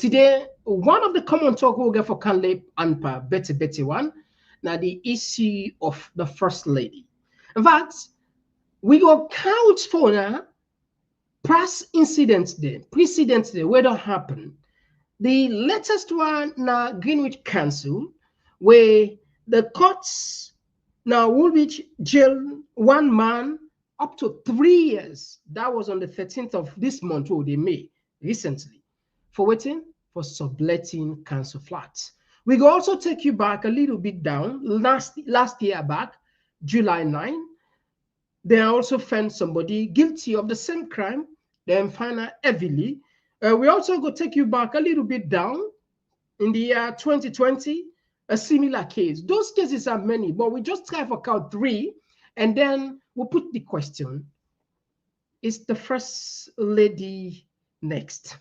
Today, one of the common talk we'll get for Canley and Betty one. Now the issue of the first lady. In fact, we go count for now past incidents there, precedents there, where don't happen. The latest one now Greenwich Council, where the courts now will reach jail one man up to 3 years. That was on the 13th of this month, they May, recently, for waiting for subletting council flats. We will also take you back a little bit down, last year back, July 9. They also found somebody guilty of the same crime, then find her heavily. We also go take you back a little bit down in the year 2020, a similar case. Those cases are many, but we just try for count 3, and then we'll put the question, is the first lady next?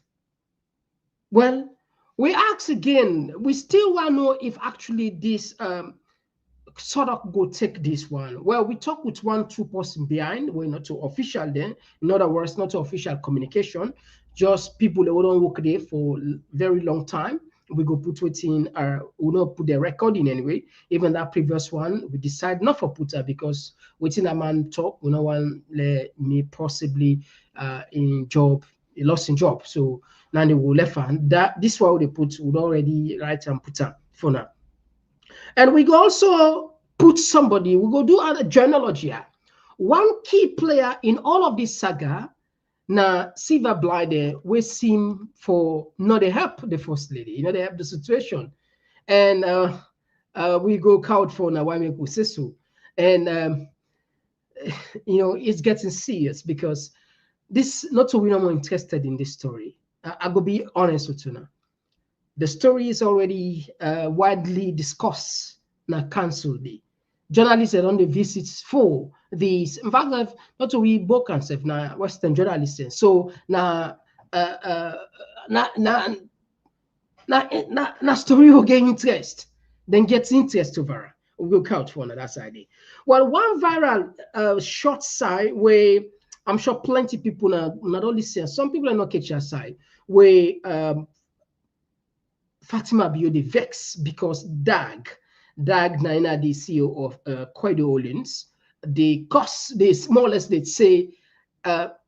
Well, we ask again, we still want to know if actually this sort of go take this one. Well, we talk with 1-2 person behind. We're not too official then. In other words, not too official communication. Just people that don't work there for very long time. We go put it in, we don't put the record in anyway. Even that previous one, we decide not for put her because within a man talk, we don't want me possibly in job, he lost in job. So now they will left hand. That this one they put would already write and put her for now. And we also put somebody, we go do other genealogy. One key player in all of this saga, now Silver Blighter, we seem for not to help the first lady, they help the situation. And we go count for now why we say so. And it's getting serious because this not so we're more interested in this story. I go be honest with you now. The story is already widely discussed na council day. Journalists are on the visits for these. In fact, not to we book concept na Western journalists. So na story will gain interest, then gets interest over. We'll count for another side. Well, one viral short side where I'm sure plenty people not only say some people are not catch aside where Fatima Biode vex because Dag Naina, the CEO of Quaido Holdings, they more or less they say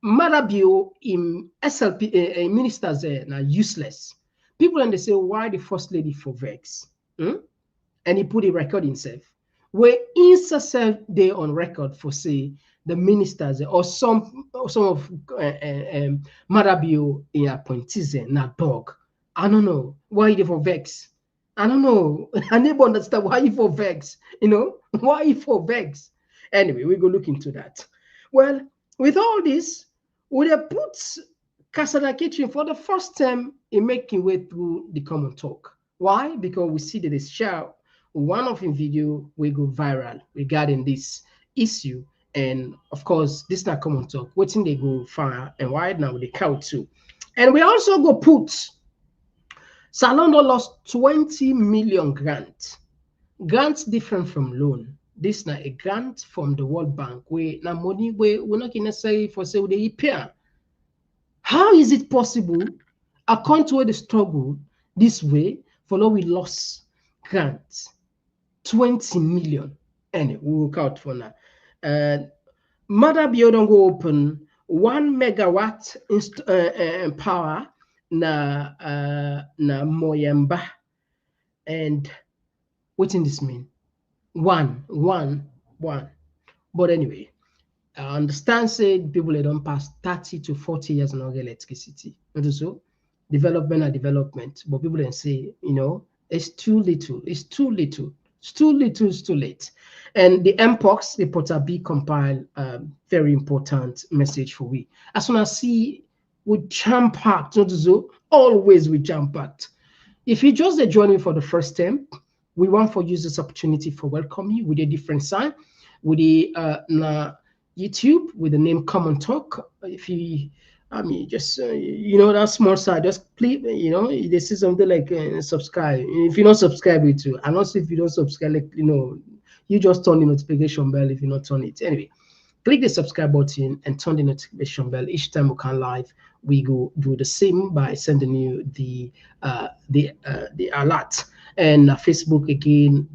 Marabio in SLP ministers are useless. People and they say why the first lady for vex, and he put a record himself where himself they on record for say the ministers or some of Marabio in appointees na dog. I don't know why you for vex. I don't know. I never understand why you for vex. Why you for vex. Anyway, we go look into that. Well, with all this, we have put Kasada Kitchen for the first time in making way through the Komon-Tok. Why? Because we see that they share one of the video will go viral regarding this issue. And of course, this is not Komon-Tok. Waiting they go far and wide now with the cow too. And we also go put Salondo lost 20 million grant. Grants different from loan. This is not a grant from the World Bank where now money where we're not necessarily for say they repair. How is it possible, according to the struggle this way, for now we lost grants 20 million? Anyway, we will count for now. Mother Biodon go open 1 megawatt power na Moyamba. And what in this mean? One. But anyway, I understand said people they don't pass 30 to 40 years on electricity. Not so development are development, but people then say, it's too little, it's too little. It's too little, it's too late. And the MPOX, the Porter B compile very important message for we. As soon as see we jam packed, always we jam packed. If you just join me for the first time, we want for use this opportunity for welcome you with a different sign, with the YouTube with the name Komon-Tok. If you just that small side, just please, this is something like subscribe. If you don't subscribe it to, and also if you don't subscribe, you just turn the notification bell if you not turn it. Anyway, click the subscribe button and turn the notification bell each time we can live we go do the same by sending you the alert. And Facebook again,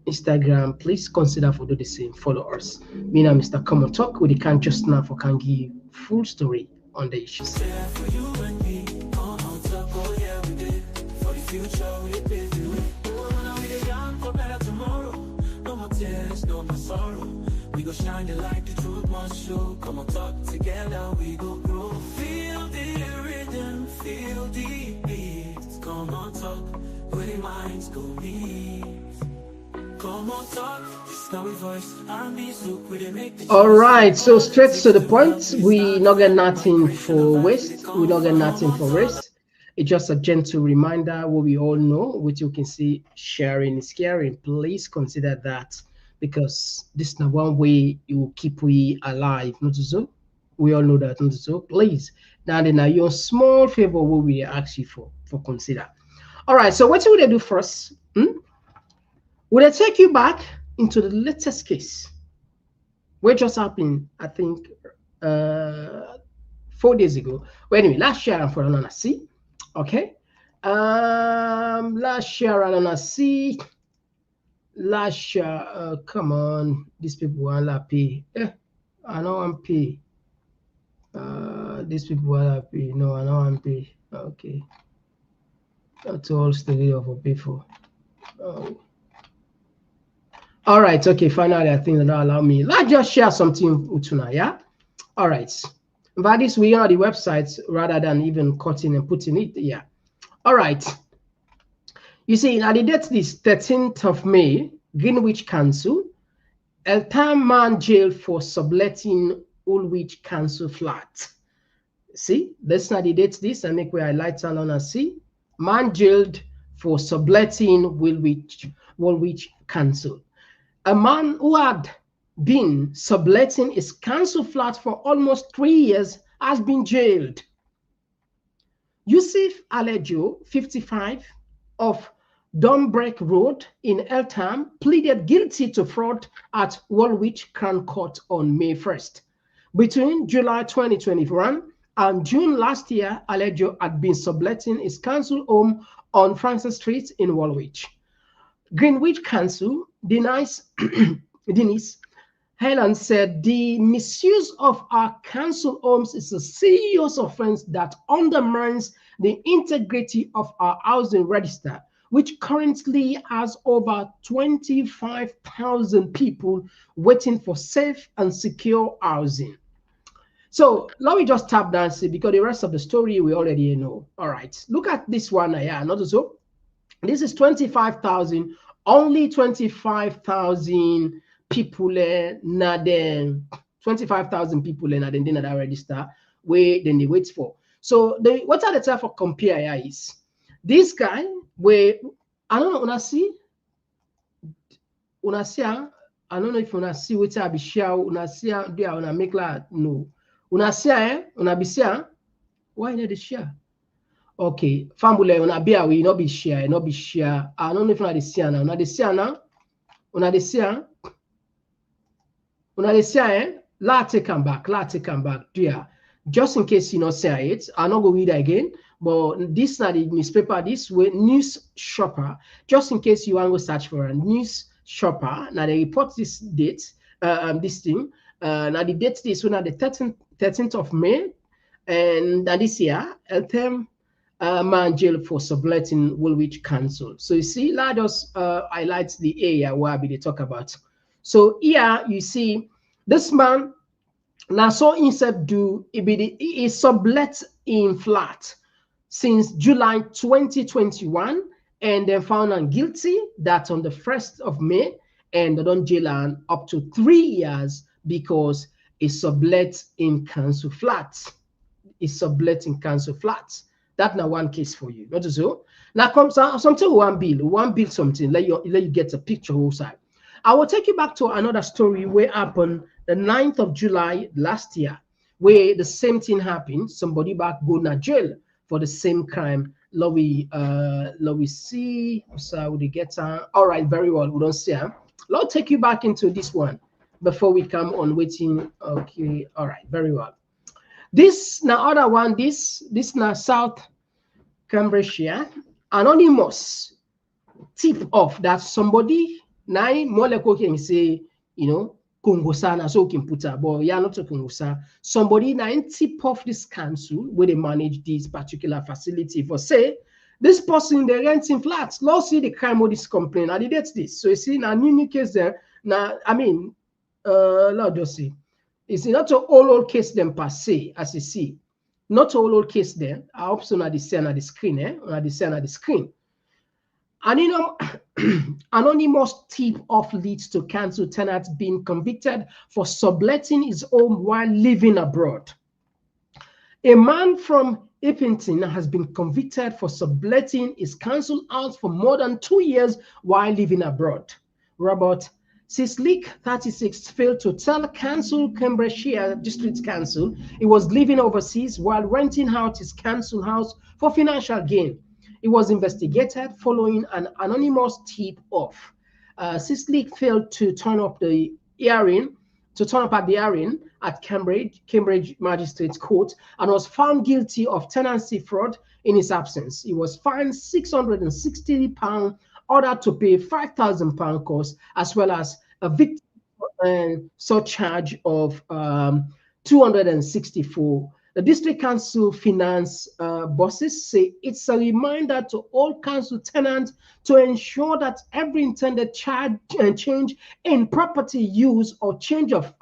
Instagram, please consider for do the same. Follow us. Me and Mr. Komon-Tok, we can't just now for can give full story on the issues. We go shine the light, the truth must show. Come on, talk together, we go grow. Feel the rhythm, feel the beats. Come on, talk, where the minds go meet. Come on, talk, this now we voice. I mean, look, we they make the all right, so straight to the point. We not get nothing for waste. We not get nothing for waste. It's just a gentle reminder what we all know, which you can see sharing is caring. Please consider that, because this is one way you will keep we alive. Not so. We all know that. Not so. Please, now then, your small favor what we ask you for consider. All right. So what would I do first? Would I take you back into the latest case, which just happened? I think 4 days ago. Well, anyway, last year I'm for another see. Okay. Last year another see. Last year, come on, these people want pay. I don't want pay. These people want pay. No, I don't want pay. Okay. That's all story of a people. Oh. All right. Okay. Finally, I think they don't allow me. Let's just share something with tonight. Yeah. All right. But this we are the websites rather than even cutting and putting it. Yeah. All right. You see, now the date is 13th of May, Greenwich Council, Eltham man jailed for subletting Greenwich Council flat. See, that's not the date this, I make where I light on and see. Man jailed for subletting Greenwich Council. A man who had been subletting his council flat for almost 3 years has been jailed. Yusuf Alejo, 55, of Dunbreak Road in Eltham, pleaded guilty to fraud at Woolwich Crown Court on May 1st. Between July 2021 and June last year, Alejo had been subletting his council home on Francis Street in Woolwich. Greenwich Council denies Dennis Helen said the misuse of our council homes is a serious offense that undermines the integrity of our housing register, which currently has over 25,000 people waiting for safe and secure housing. So let me just tap down see, because the rest of the story we already know. All right, look at this one here. Not so. This is 25,000. Only 25,000 people na then 25,000 people na then that register where then they wait for. So what are the type of compare here is this guy where I don't know una see I don't know if una see what I be share una see there una make like no una see una be share why not the share. Okay, family una be we not be share I don't know if una the see now una the see now una the see una the see let's take come back there just in case you not say it. I'm not going to read it again, but this is not the newspaper, this way news shopper, just in case you want to search for a news shopper. Now they report this date, this thing. Now the date is on the 13th of May, and this year, Eltham man jailed for subletting Woolwich Council. So you see, let us highlight the area where they talk about. So here you see this man. Now, so himself do he sublet in flat since July 2021, and then found him guilty that on the 1st of May, and they don't jail him up to 3 years because he sublet in council flats. He sublet in council flats. That's now one case for you. Not so. Now comes something one bill something. Let you get a picture also. I will take you back to another story where happened the 9th of July last year, where the same thing happened. Somebody back go to jail for the same crime. Let we see. So we get all right, very well. We don't see him. Let's take you back into this one before we come on waiting. Okay, all right, very well. This now other one, this now South Cambridgeshire, anonymous tip off that somebody nine more like okay say, you know, Kongosa na so can put up, but yeah, not to Kongosa. Somebody nine tip off this council where they manage this particular facility for say this person they renting flats. Let's see the crime of this complaint. I did this. So you see now new case there. Now I mean Lord just see. It's not an old case them per se, as you see. Not an old case there. I hope so at the scene at the screen, at the scene at the screen. And you know, anonymous tip off leads to council tenants being convicted for subletting his home while living abroad. A man from Eppington has been convicted for subletting his council house for more than 2 years while living abroad. Robert Sislik, 36, failed to tell Council Cambridgeshire District Council he was living overseas while renting out his council house for financial gain. He was investigated following an anonymous tip-off. Sislik failed to turn up at the hearing at Cambridge Magistrates Court and was found guilty of tenancy fraud in his absence. He was fined £660, ordered to pay £5,000 cost, as well as a victim surcharge of 264. The district council finance bosses say it's a reminder to all council tenants to ensure that every intended change in property use or change of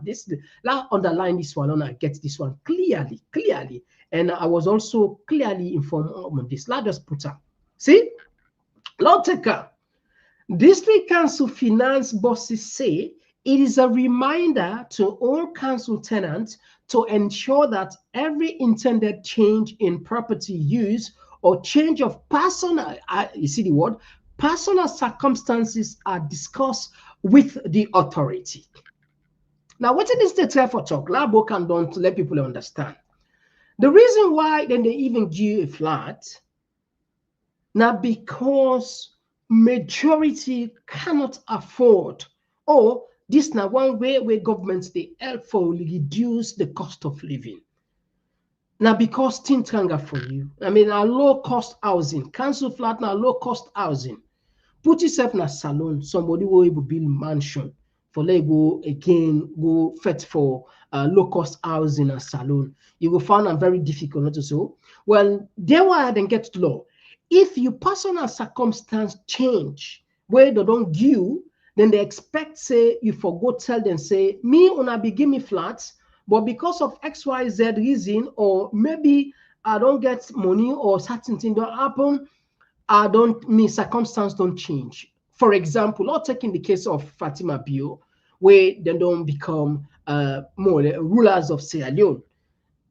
this. Now underline this one, and I get this one clearly, and I was also clearly informed on this. Let's just put up. See, Lord Taker, district council finance bosses say it is a reminder to all council tenants to ensure that every intended change in property use or change of personal, you see the word, personal circumstances are discussed with the authority. Now, what is this the for talk? Labo can don't let people understand. The reason why then they even give a flat, now because majority cannot afford, or this now one way where governments they help for reduce the cost of living. Now because things can for you. I mean a low cost housing, council flat now low cost housing. Put yourself in a salon, somebody will able build mansion for let go again, go fit for low cost housing and salon. You will find them very difficult not to so. Well, there why then get to law. If your personal circumstance change where they don't give, then they expect say you forgo tell them say me una be give me flats, but because of XYZ reason, or maybe I don't get money or certain thing don't happen, me circumstance don't change. For example, not taking the case of Fatima Bio, where they don't become more rulers of Sierra Leone.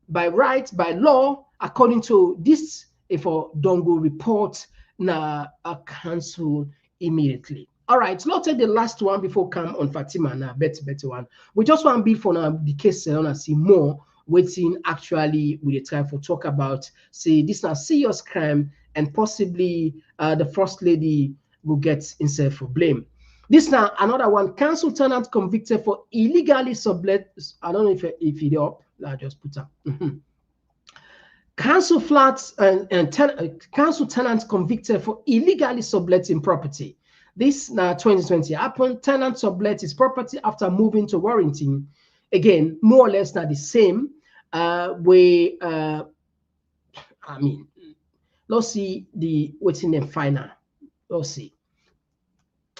By right, by law, according to this, if a don't go report na a council immediately. All right, so let's take the last one before come on Fatima now, better one. We just want to be for now the case and see more waiting actually we try for talk about say this now serious crime and possibly the first lady will get himself for blame. This now another one, council tenant convicted for illegally sublet. I don't know if it up. I just put up. Council flats and council tenants convicted for illegally subletting property. This now 2020 happened. Tenant sublet his property after moving to Warrington. Again, more or less not the same way. I mean, let's see the what's in the final. Let's see.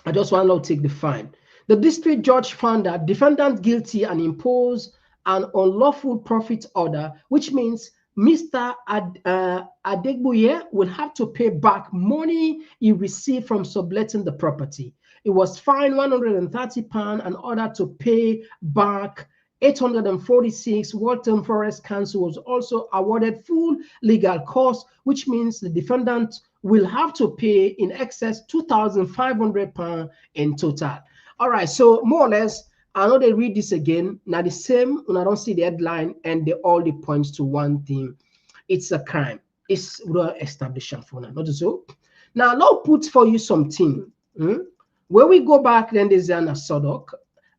I just want to take the fine. The district judge found that defendant guilty and imposed an unlawful profit order, which means Mr. Adegbuye will have to pay back money he received from subletting the property. It was fined £130 and ordered to pay back 846. Walton Forest Council was also awarded full legal costs, which means the defendant will have to pay in excess £2,500 in total. All right, so more or less, I know they read this again. Now the same, when I don't see the headline and they all the points to one thing. It's a crime. It's well established for now. Not so. Now, I'll put for you something. When we go back, then there's an Southwark.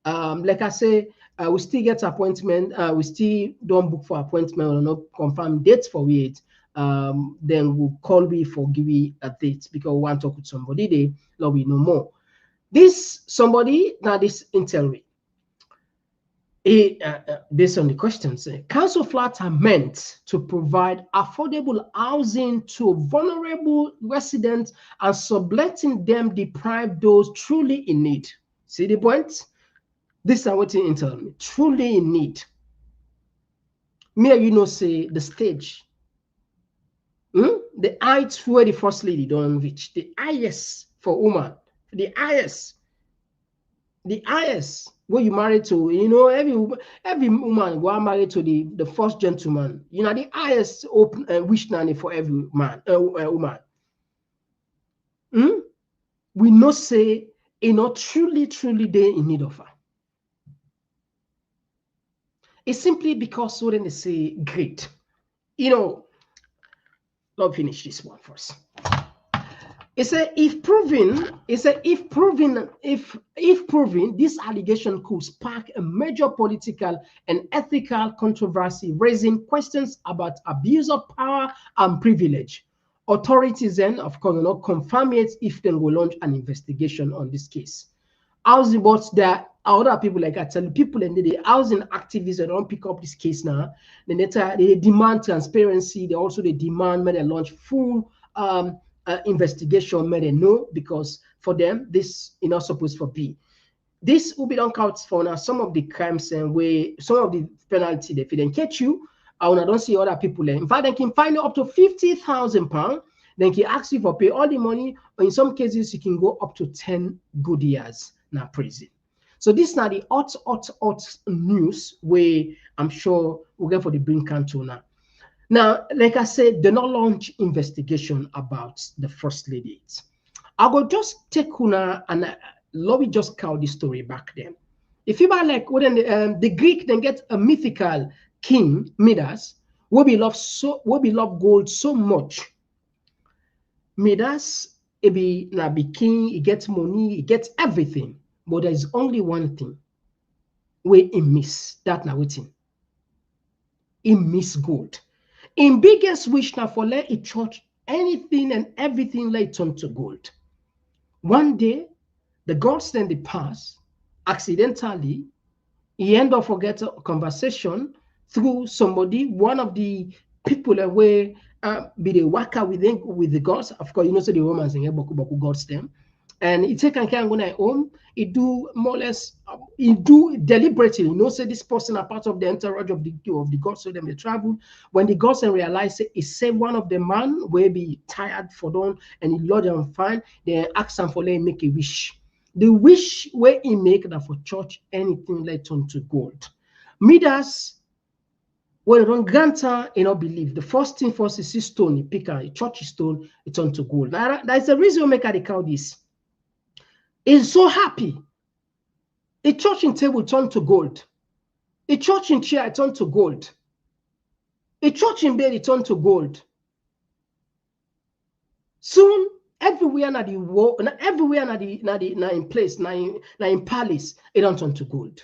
Like I say, we still get appointment. We still don't book for appointment or not confirm dates for it. Then we'll call we for give you a date because we want to talk with somebody. They love we know more. This somebody now this intel based on the questions, council flats are meant to provide affordable housing to vulnerable residents and subletting them deprive those truly in need. See the point? This is what you tell me. Truly in need. Me, you know, say the stage. The height where the first lady don't reach. The highest for woman. The highest where you married to, you know, every woman who are married to the first gentleman, you know, the highest open wish nanny for every man, woman. We know say, you know, truly they in need of her. It's simply because when they say great, you know, let me finish this one first. If proven, this allegation could spark a major political and ethical controversy, raising questions about abuse of power and privilege. Authorities then, of course, will not confirm it if they will launch an investigation on this case. Housing, but there are other people, like I tell you, people and the housing activists that don't pick up this case now. They demand transparency. They demand when they launch full investigation, may they know, because for them this is not supposed to be. This will be done out for now some of the crimes and where some of the penalty they then catch you. I don't see other people. In fact, they can find you up to £50,000. Then can ask you for pay all the money, or in some cases you can go up to 10 good years now prison. So this is now the hot news where I'm sure we'll get for the Greenwich Council now. Now, like I said, they not launch investigation about the first lady. I will just take Kuna and let me just count the story back then. If you buy like when the Greek then get a mythical king Midas, will be love gold so much. Midas, be king, he gets money, he gets everything, but there is only one thing where he miss that now waiting. He miss gold. In biggest wish now for let it church anything and everything let it turn to gold. One day, the gods then they pass accidentally. He end up forget a conversation through somebody, one of the people where be the worker with the gods. Of course, you know, so the Romans in Boku gods them. And it take and can go home. It do more or less. It do deliberately. You know, say this person are part of the entourage of the gods. So them they travel. When the gods and realize it say one of the man will be tired for them and he lodge and find. They ask him for let him make a wish. The wish where he make that for church anything let turn to gold. Midas. When you don't grant her, you know, believe. The first thing first is stone. You pick a church stone. It turn to gold. Now that's the reason we make her call this. Is so happy. A church in table turned to gold. A church in chair turned to gold. A church in bed turned to gold. Soon, everywhere na the wall, everywhere na in place, na in palace, it don't turn to gold.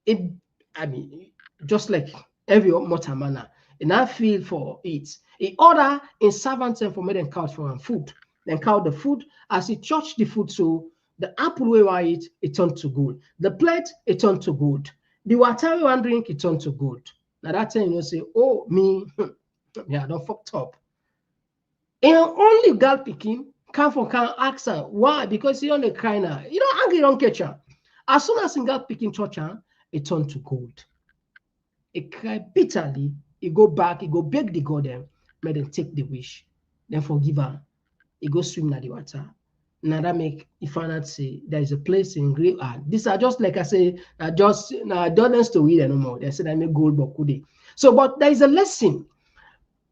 I mean, just like every mortal manner, and I feel for it. In order in servants and for me then count for food. Then count the food as he touched the food, so the apple where I eat, it turned to gold. The plate, it turned to gold. The water we want drink, it turned to gold. Now that time you say, oh me, yeah, I don't fucked up. And only girl picking can ask her why, because he on the cry now. You know, angry don't catch her. As soon as girl picking church, it turned to gold. It cry bitterly. He go back, he go beg the god them, let them take the wish, then forgive her. He go swim in the water. Now that make if I not say there is a place in Great. These are just like I say, just don't story no more. They said I make gold bokude. So, but there is a lesson.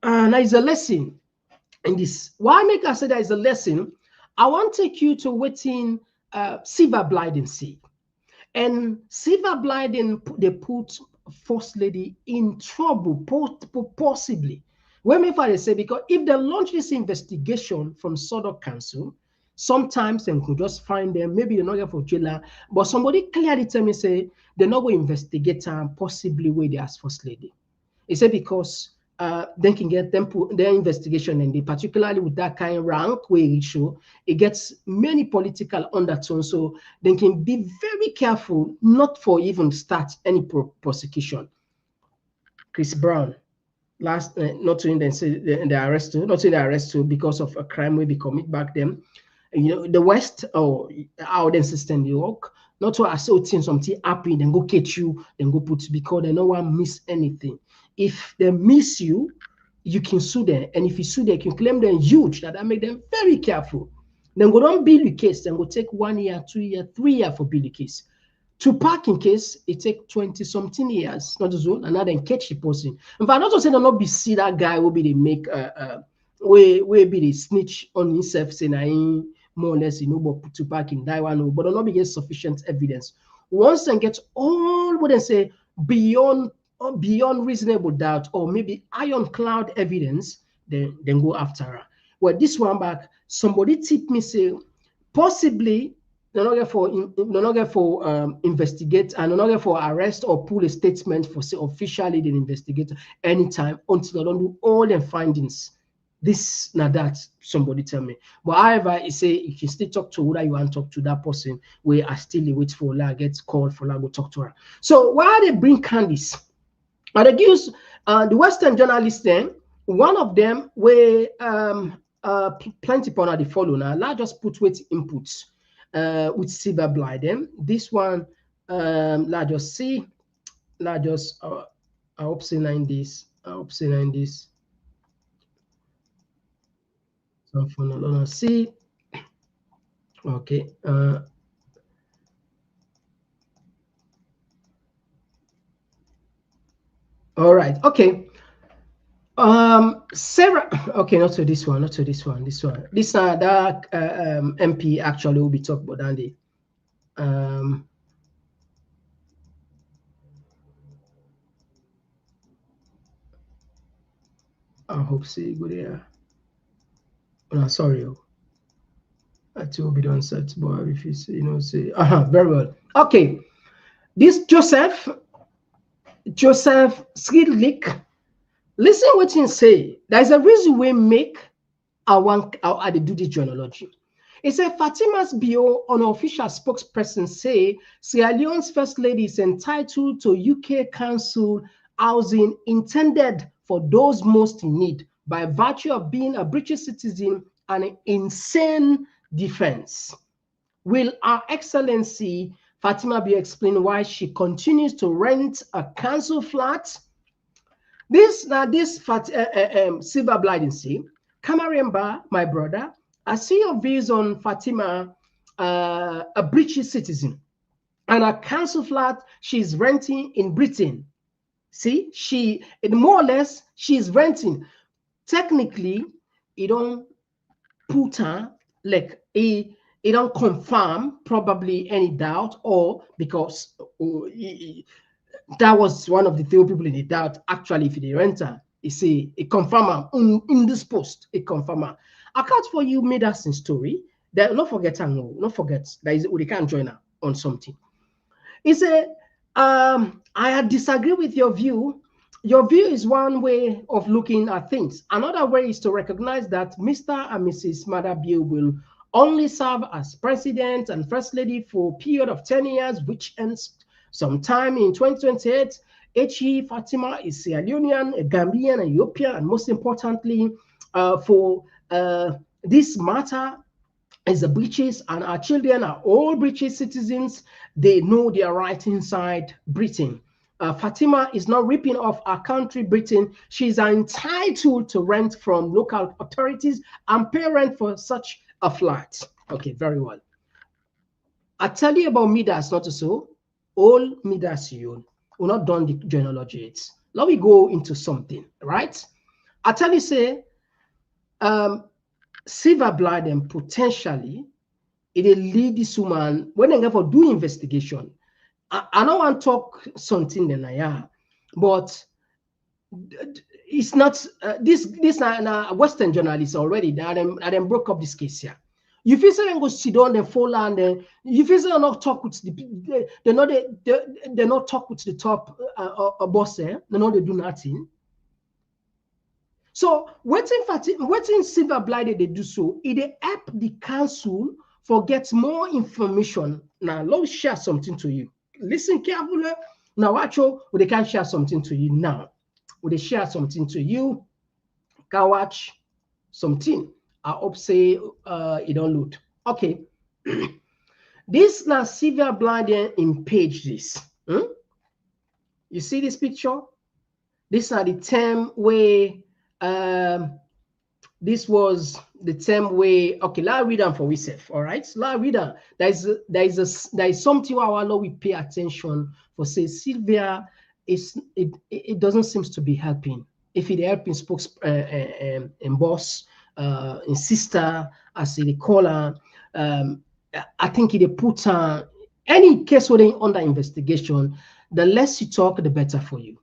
There is a lesson in this. Why make I say there is a lesson? I want to take you to waiting silver blinding see. And silver blinding they put first lady in trouble, possibly. When me father say, because if they launch this investigation from Southwark Council, Sometimes they could just find them, maybe they're not here for jailer, but somebody clearly tell me say they're not going to investigate and possibly where they ask first lady. He said because they can get them put their investigation and they particularly with that kind of rank where it show it gets many political undertones, so they can be very careful not for even start any prosecution. Chris Brown last not to then say the arrest too, not to the arrest too because of a crime we be commit back then. And, you know, the West or our then system New York, not to associate something happy, then go catch you, then go put because they no one miss anything. If they miss you, you can sue them. And if you sue them, you can claim them huge. That make them very careful. Then go don't build the case, then go take 1 year, 2 year, 3 year for build the case. To park in case it take 20 something years, not as well, and now then catch the person. In fact, not to say not be see that guy will be the make will be the snitch on himself saying I more or less but to park in that one, but not be get sufficient evidence. Once they get all what they say beyond reasonable doubt or maybe ironclad evidence, then go after her. Well, this one back, somebody tip me say possibly they're not for investigate and they're not for arrest or pull a statement for say officially they investigate anytime until they don't do all their findings. This now that somebody tell me. But however, it say you can still talk to whether you want to talk to that person where I still wait for la get called for la go talk to her. So why they bring Candice? And they give the Western journalists then, one of them where plenty upon the follow now, la just put with inputs with silver blind them. This one la just see, la just I hope say 9 this. I hope say 9 this. So for no see. Okay. All right. Okay. Sarah. Okay, not to this one. Not to this one. This one. This that MP actually will be talked about Andy. I hope see good here. No, sorry. That will be done set, but if you say, say, very well. Okay. This Joseph Skidlick, listen what he say. There's a reason we make our do this journalogy. It said Fatima's BO, unofficial spokesperson, say Sierra Leone's first lady is entitled to UK council housing intended for those most in need by virtue of being a British citizen and an insane defense. Will Our Excellency Fatima be explain why she continues to rent a council flat? This silver blinding see, Kamaremba, my brother, I see your views on Fatima, a British citizen, and a council flat she's renting in Britain. See, more or less she's renting. Technically, it don't put her like it don't confirm probably any doubt, or because that was one of the few people in the doubt. Actually, if they enter, you see, it confirm in this post, it confirm. I can't for you made us in story. That not forget that is we can't join her on something. He said, I disagree with your view. Your view is one way of looking at things. Another way is to recognize that Mr. and Mrs. Madabiu will only serve as president and first lady for a period of 10 years, which ends sometime in 2028. H.E. Fatima is Sierra Leonean, a Gambian, a Ethiopian, and most importantly, for this matter, is the British, and our children are all British citizens. They know their right inside Britain. Fatima is not ripping off our country, Britain. She's entitled to rent from local authorities and pay rent for such a flat. Okay, very well. I tell you about Midas, not so. All Midas you will not done the genealogy. It's now we go into something, right? I tell you, say, silver blood and potentially it will lead this woman when they go for do investigation. I don't want to talk something then but it's not this Western journalists already that them broke up this case here. You feel say go sit down and fall and you feel say not talk with the they not talk with the top boss they know they do nothing. So waiting silver blighted they do so it help the council for get more information. Now let me share something to you. Listen carefully. Now watch they can share something to you now. Will they share something to you? Can watch something. I hope say it don't load. Okay. This now severe blinding in page this. You see this picture? This are the term where this was the term where okay, let's read them for ourselves. All right, let's read them. There is something our law we pay attention for. Say Sylvia is it doesn't seem to be helping. If it helping spokes and boss and sister as they call her, I think it put any case where they under investigation. The less you talk, the better for you.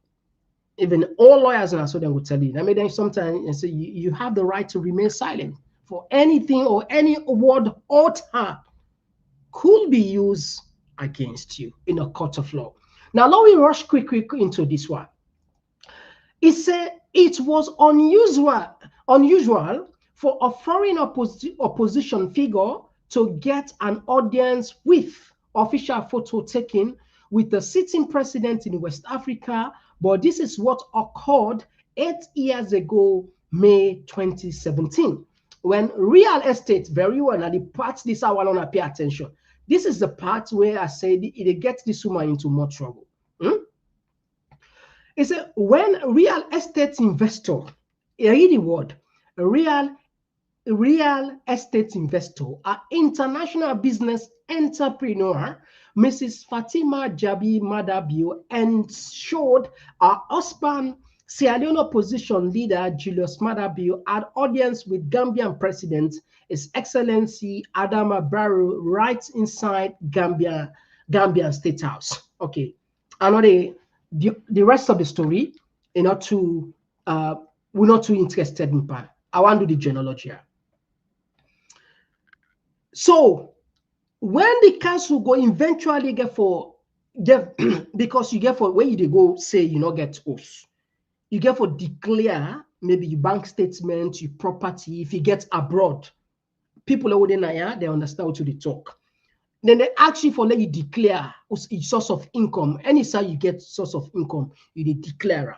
Even all lawyers and so they will tell you. I mean, then sometimes say you have the right to remain silent for anything or any word utter could be used against you in a court of law. Now, let me rush quick into this one. It said it was unusual for a foreign opposition figure to get an audience with official photo taken with the sitting president in West Africa, but this is what occurred 8 years ago, May 2017, when real estate, very well, now the parts this I want to pay attention. This is the part where I said it gets this woman into more trouble. It's when real estate investor, read the word, real estate investor, an international business entrepreneur, Mrs. Fatima Jabi Madabio, ensured her husband, Sierra Leone opposition leader Julius Madabio, had audience with Gambian President His Excellency Adama Barrow right inside Gambian State House. Okay, I know the rest of the story, we're not too interested in part. I want to do the genealogy. So when the council go eventually because you get for where you go say you not get us, you get for declare maybe your bank statement, your property. If you get abroad, people are within there, they understand what they talk. Then they ask you for let you declare each source of income. Any side you get source of income, you declare.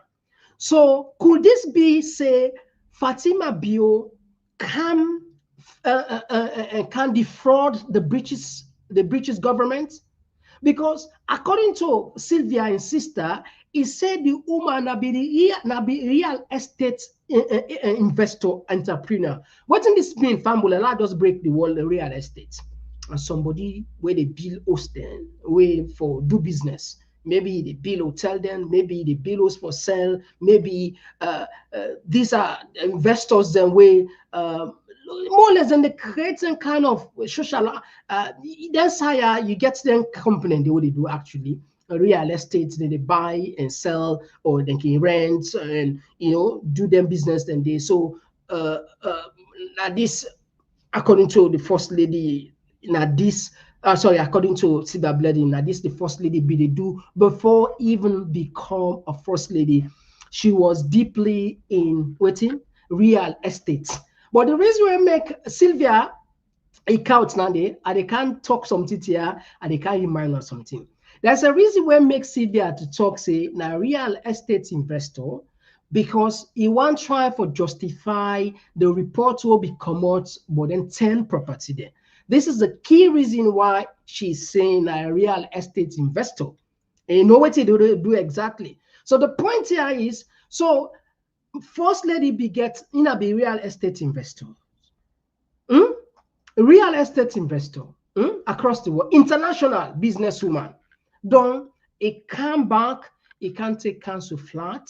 So could this be say Fatima Bio can defraud the British government? Because according to Sylvia and sister, he said the woman na be real estate investor entrepreneur. What in this mean, family? Let us break the world, the real estate. And somebody where they build hostel, way for do business. Maybe they build hotel then, maybe they build house for sale, maybe these are investors then way more or less than the creating kind of social that's how you get them company the way they do actually real estate then they buy and sell or they can rent and do them business then they so this according to the first lady this according to Siba Bledding, this the first lady be they do before even become a first lady. She was deeply in real estate. But the reason we make Sylvia a count now and they can't talk something here and they can't remind us something. There's a reason we make Sylvia to talk say now real estate investor because he won't try for justify the report will be come out more than 10 property there. This is the key reason why she's saying a real estate investor. And you know what they do exactly. So the point here is, so first lady beget in a be real estate investor. Real estate investor across the world, international businesswoman. Don't it come back, it can take council flat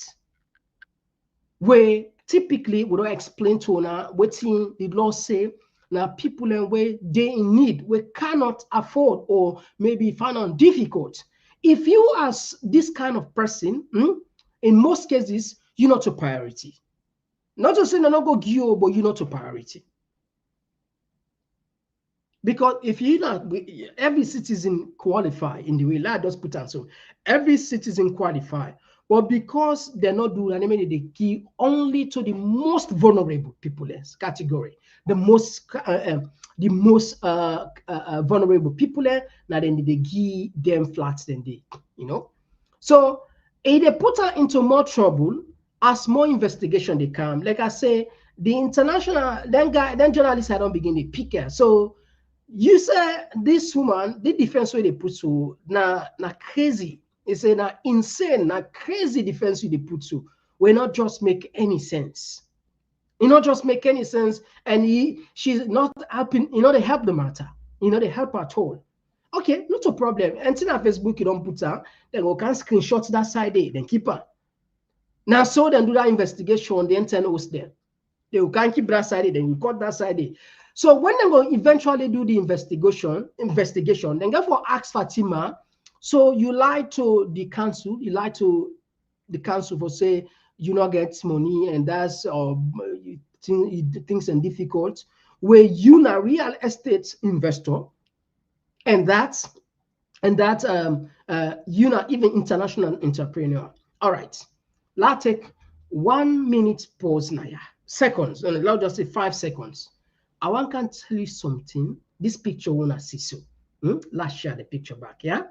where typically we don't explain to her what the law say. Now people and where they in need, we cannot afford or maybe find it difficult. If you as this kind of person, in most cases, you're not a priority. Not to say no go give you, but you're not a priority. Because if you not, every citizen qualify in the way, let us put on so every citizen qualify. But because they're not doing that, mean they key only to the most vulnerable people category, the most vulnerable people. Now then they give them flats than they, you know. So if they put her into more trouble as more investigation they come. Like I say, the international then journalists I don't begin to pick her. So you say this woman, the defense way they put so na crazy. It's a na insane, na crazy defense they put so will not just make any sense. It not just make any sense, and she's not helping. They help the matter. They help at all. Okay, not a problem. And then on Facebook you don't put her, then we can screenshot that side there, then keep her. Now so then do that investigation, the internet host there. They can keep that side, then you cut that side. So when they will eventually do the investigation, then therefore ask Fatima. So you lied to the council, for say you not get money, and that's things and difficult. Where you a real estate investor, and that's you not even international entrepreneur. All right, let's take 1 minute pause now. Seconds, and let's just say 5 seconds. I want to tell you something. This picture wanna see so. Let's share the picture back, yeah?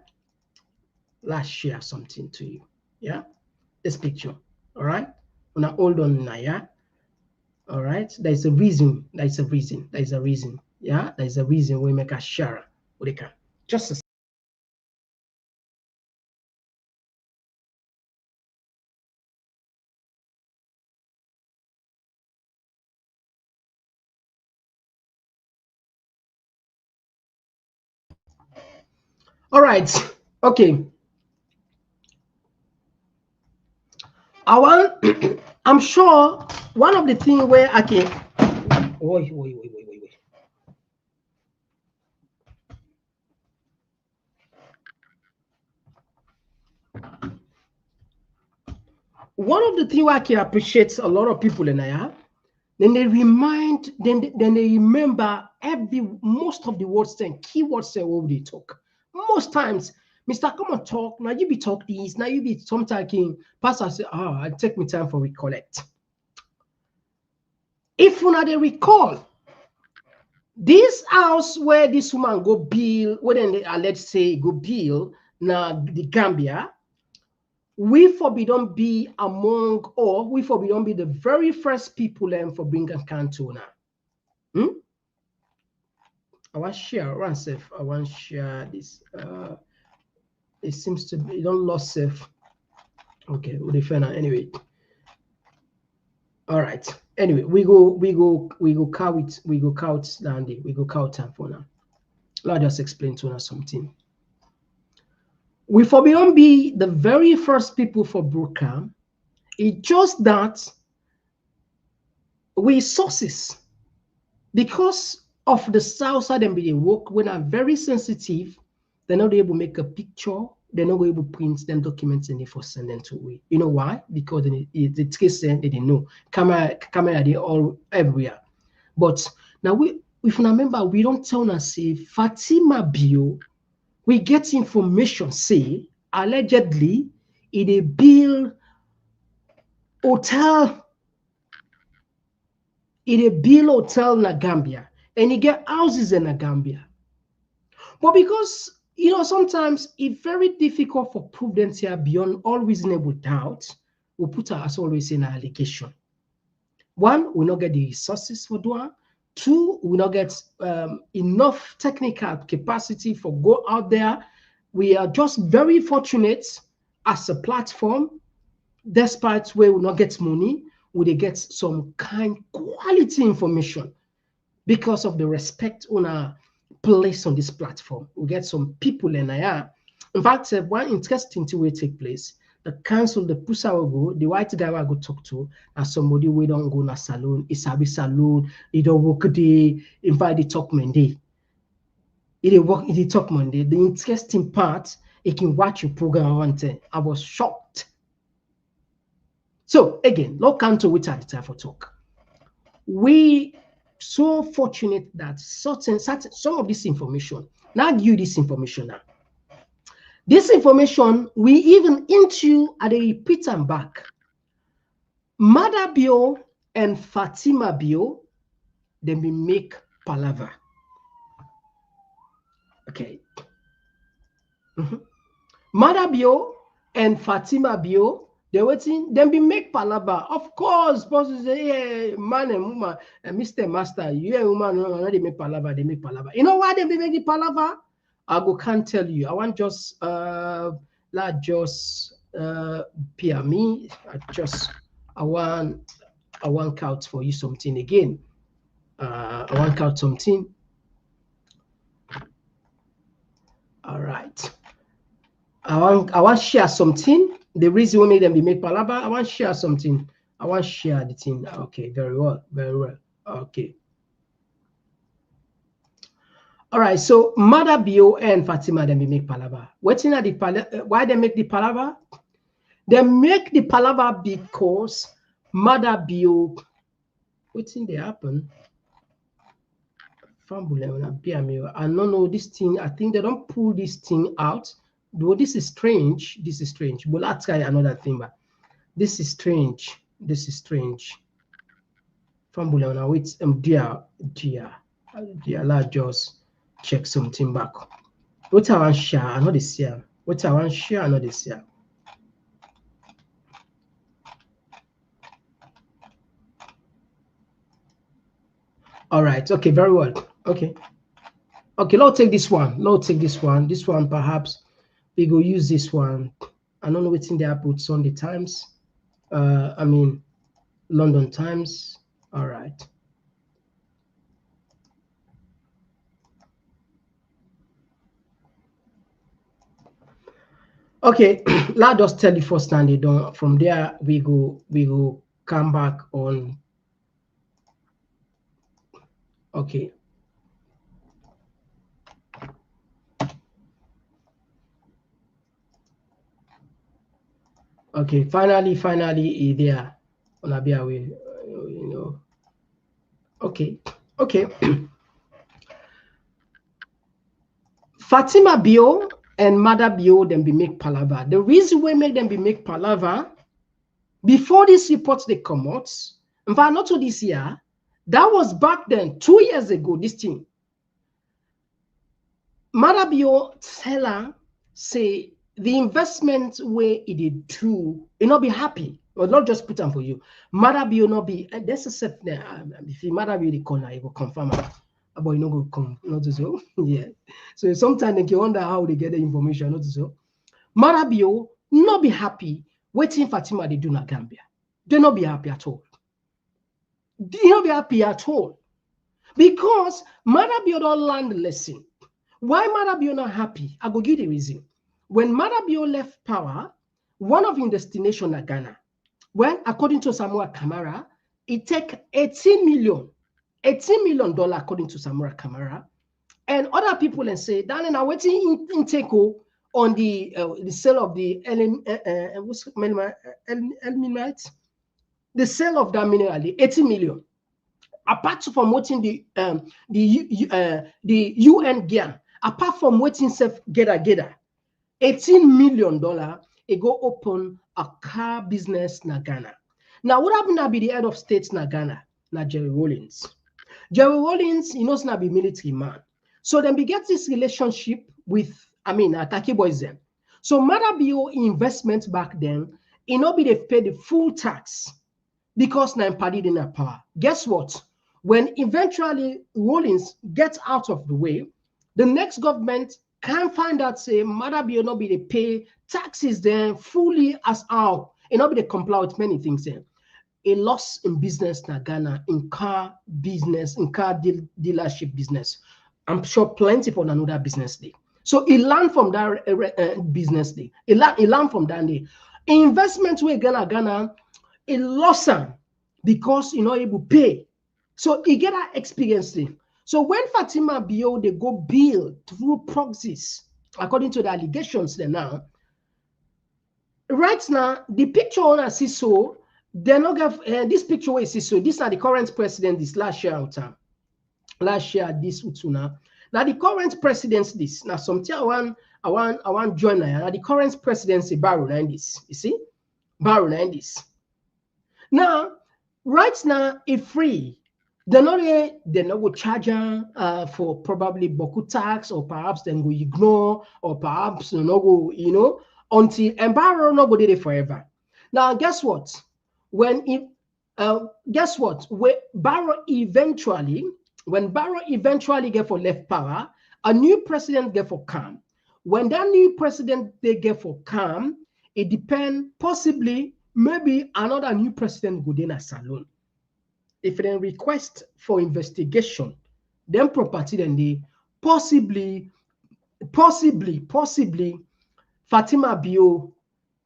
Let's share something to you, yeah? This picture, all right? Wanna hold on now, yeah? All right, there's a reason, yeah? There's a reason we make a share. Just a all right, okay. I'm sure one of the things where I can wait. One of the things I can appreciate a lot of people in here, then they remember most of the words and keywords what they talk. Most times, Mr. Komon-Tok, now you be talk this, now you be some talking, pastor say, I take me time for recollect. If you they recall, this house where this woman go bill, where then they let's say go bill now the Gambia, we forbidden be among, or we forbidden be the very first people for bringing Cantona. I want to share this. It seems to be don't lost safe. Okay, we'll defend anyway. All right. Anyway, we go count down there. We go count time for now. Let us explain to us something. We forbidden be the very first people for Brooklyn. It's just that we sources, because of the south side and they work when are very sensitive, they're not able to make a picture, they're not able to print them documents and for send them to we. You know why? Because the case they didn't know. Camera they all everywhere. But now if you remember, we don't tell us say Fatima Bio, we get information say allegedly in a bill hotel in Gambia, and he get houses in Gambia. But because sometimes it's very difficult for prudence here beyond all reasonable doubt, we put her as always in an allegation. One, we not get the resources for doing. Two, we not get enough technical capacity for go out there. We are just very fortunate as a platform, despite where we not get money, we get some kind quality information because of the respect on our place on this platform. We get some people in there. In fact, one interesting thing will take place. The council, the pusa will go, the white guy will go talk to, and somebody we don't go na salon, it's a salon, he don't work the invite the talk Monday. It work the talk Monday. The interesting part, you can watch your program one time. I was shocked. So again, look into which are the time for talk. We so fortunate that certain some of this information, now give you this information now. This information we even into at the repeat and back. Mada Bio and Fatima Bio, then we make palaver. Okay. Mada Bio and Fatima Bio, they waiting, then we make palaver. Of course, bosses say, hey, man and woman, Mr. Master, you and woman, they make palaver, they make palaver. You know why they make the palaver? Can't tell you. I want just peer me. I want count for you something again. I want count something. All right. I want share something. The reason why make them be make palaver, I want share something. I want share the thing. Okay, very well, very well. Okay. All right, so Mother Bio and Fatima then we make palaver. Waiting at the why they make the palaver? They make the palaver because Mother Bio. Waiting they happen. I don't know this thing. I think they don't pull this thing out. Though this is strange. This is strange. But let's try another thing. But this is strange. This is strange. Fambula wait. Dear. Let's just check something back. What I want share, I know this year. What I want share, I know this year. All right. Okay. Very well. Okay. Okay. Let's take this one. Let's take this one. This one, perhaps we go use this one. I don't know what's in there. Put Sunday Times. I mean, London Times. All right. Okay. Let us tell you first time they done. From there, we go come back on. Okay. Okay, finally, there on a beer way, you know. Okay. Fatima Bio and Mother Bio then be make palaver. The reason we make them be make palaver before these reports they come out, in fact, not to this year, that was back then 2 years ago. This thing, Mother Bio tell her say the investment where it did do, you not be happy, or not just put them for you. Mother Bio not be. That's a set there. If you Mother Bio the corner, you go confirm it. But you know go come not to so. Yeah. So sometimes you wonder how they get the information. Not to so. Mother Bio not be happy. Waiting Fatima they do not Gambia. They not be happy at all. They not be happy at all because Mother Bio don't learn the lesson. Why Mother Bio not happy? I go give the reason. When Mother Bio left power, one of his destination at Ghana, well, according to Samuel Kamara, it take $18 million according to Samuel Kamara, and other people and say, "Darling, I'm waiting in Teko on the sale of the ilmenite, the sale of that mineral, the 80 million." Apart from waiting the UN gear, apart from waiting self gather. $18 million, it go open a car business na Ghana. Now, what happened to be the head of state na Ghana? Na Jerry Rawlings. Jerry Rawlings, he knows not be military man. So then we get this relationship with, Ataki boys then. So Mother Bio investment back then, it not be they pay the full tax because na party in their power. Guess what? When eventually Rawlings gets out of the way, the next government can find out say Mother Bio not be they pay taxes then fully as how it not be they comply with many things then. A loss in business na Ghana, in car business, in car dealership business. I'm sure plenty for another business day. So he learned from that business day. He learned from that day. Investment where Ghana, he lost them because you know able to pay. So he get that experience thing. So when Fatima Bio they go build through proxies, according to the allegations there now, right now the picture on a so they not have this picture where see so these are the current president this last year out time. let's share this with you now. Now the current presidency this. Now something I want join now. The current presidency Barrow this. You see? Barrow this. Now, right now, if free, they're not go charge for probably boku tax, or perhaps then go ignore, or perhaps no go, until Barrow no go there forever. Now, guess what? Guess what? When Barrow eventually get for left power, a new president get for calm. When that new president they get for calm, it depends, possibly, maybe another new president go in a salon. If they request for investigation, then property then they possibly Fatima Bio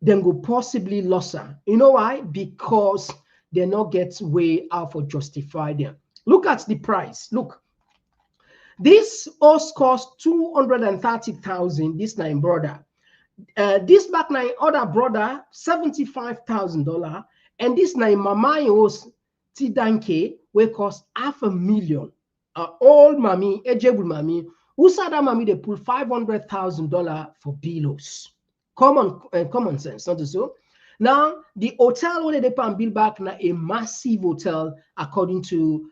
then go possibly lost her. You know why? Because they not get way out for justify them. Look at the price. Look, this house cost 230,000. This nine brother. This back nine other brother $75,000, and this nine mama was Tidanke will cost $500,000. Old mommy, ejebul mommy, who said that mommy they pull $500,000 for bills. Common sense, not so. Now the hotel where they pay bill back now a massive hotel according to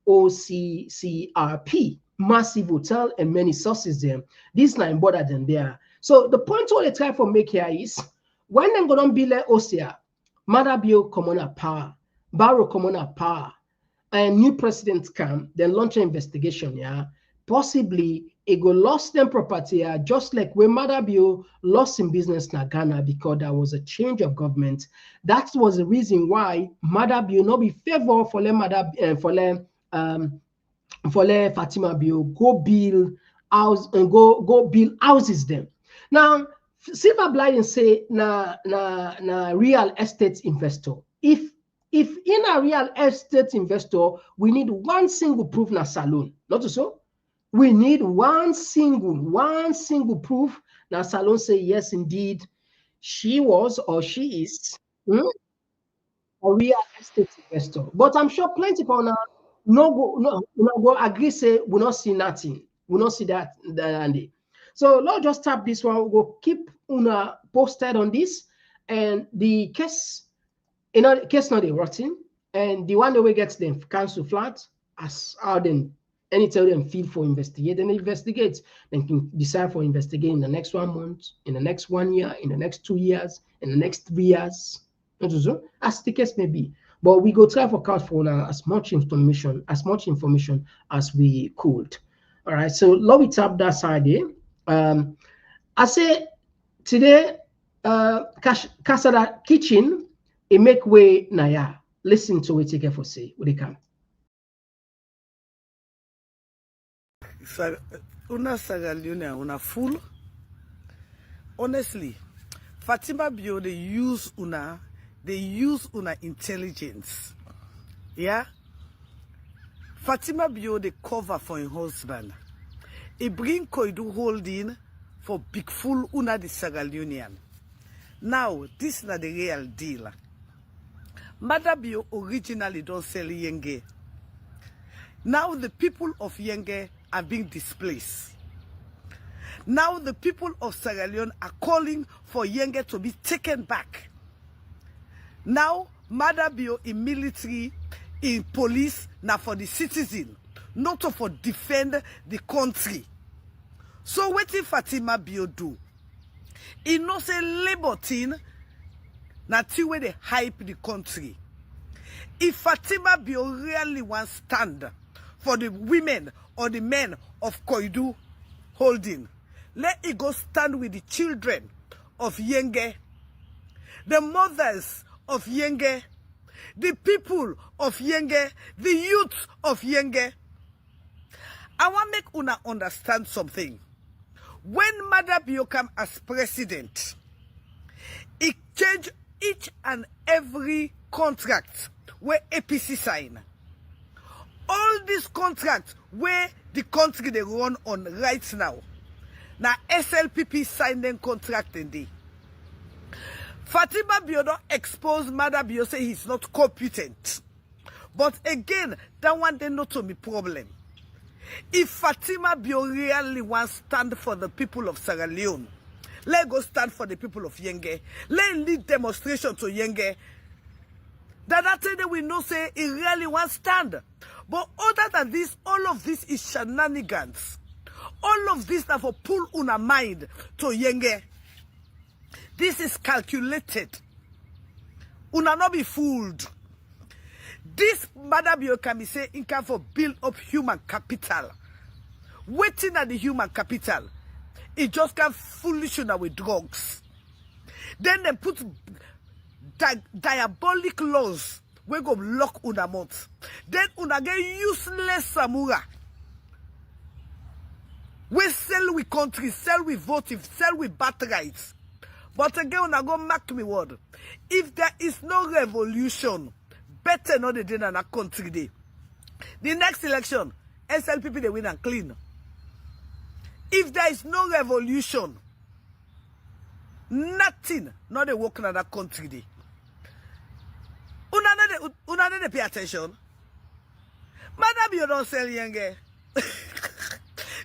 OCCRP, massive hotel and many sources there. This nine border than there. So the point what they try to make here is when them gonna be like Osea, Madabio common a power, Barrow common a power, and new president come, then launch an investigation, yeah. Possibly it go lost them property, just like when Madabio lost in business in Ghana because there was a change of government. That was the reason why Madabio not be favor for let Fatima Bio go build house and go build houses them. Now, Silver Blighting say na real estate investor. If in a real estate investor, we need one single proof na salon. Not so. We need one single proof. Now salon say yes, indeed, she was or she is a real estate investor. But I'm sure plenty people now no go agree say we not see nothing. We not see that Andy. So let's just tap this one. We'll keep una posted on this, and the case, case not rotten, and the one that we get them council flat as how then anytime them feel for investigate, then investigate, then can decide for investigating in the next 1 month, in the next 1 year, in the next 2 years, in the next 3 years, as the case may be. But we go try for count for now as much information as we could. All right, so let me tap that side here. I say today, Kasada Kitchen, it make way Naya. Listen to what you get for say. What they come. Una Sagaliuna, una fool. Honestly, Fatima Bio, they use una intelligence. Yeah? Fatima Bio, they cover for her husband. He bring Koidu holding for big fool una the Sagaliunian. Now, this is not the real deal. Madabio originally don't sell Yenge. Now the people of Yenge are being displaced. Now the people of Sierra Leone are calling for Yenge to be taken back. Now, Madabio in military, in police, now for the citizen, not for defend the country. So what if Fatima Bio do? He knows say labor thing, na till where they hype the country. If Fatima Bio really wants stand for the women or the men of Koidu holding, let it go stand with the children of Yenge, the mothers of Yenge, the people of Yenge, the youth of Yenge. I want to make una understand something. When Madabio come as president, it changed each and every contract where APC sign. All these contracts where the country they run on right now. Now SLPP signed them contract in the. Fatima Bio don't expose Madabio say he's not competent. But again, that one they not to me problem. If Fatima Bio really wants to stand for the people of Sierra Leone, let go stand for the people of Yenge. Let lead demonstration to Yenge. That day we know say he really wants to stand. But other than this, all of this is shenanigans. All of this that for pull una mind to Yenge. This is calculated. Una not be fooled. This Madam Bio can be say in can for build up human capital. Waiting at the human capital. It just can foolish una with drugs. Then they put diabolic laws we go lock una mouth. Then una get useless samura. We sell we country, sell we voting, sell we birthrights. But again, una go mark me word. If there is no revolution, better not the day than a country day. The next election, SLPP they win and clean. If there is no revolution, nothing, not the work in that country day. Una need to pay attention. Madam, you don't sell Yenge.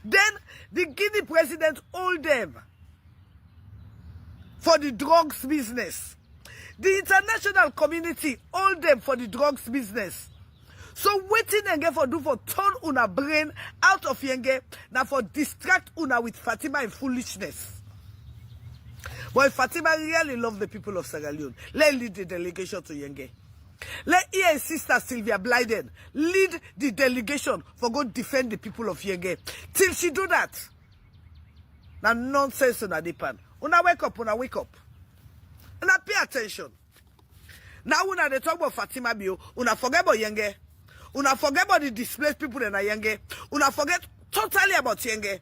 Then the Guinea president hold them for the drugs business. The international community hold them for the drugs business. So waiting Yenge for do for turn una brain out of Yenge, now for distract una with Fatima and foolishness. But if Fatima really love the people of Sierra Leone, let lead the delegation to Yenge. Let her sister Sylvia Blyden lead the delegation for go defend the people of Yenge. Till she do that. Now nonsense on a depan. Una wake up, una wake up. Una pay attention. Now una they talk about Fatima Bio, una forget about Yenge. Una forget about the displaced people in Yenge. Una forget totally about Yenge.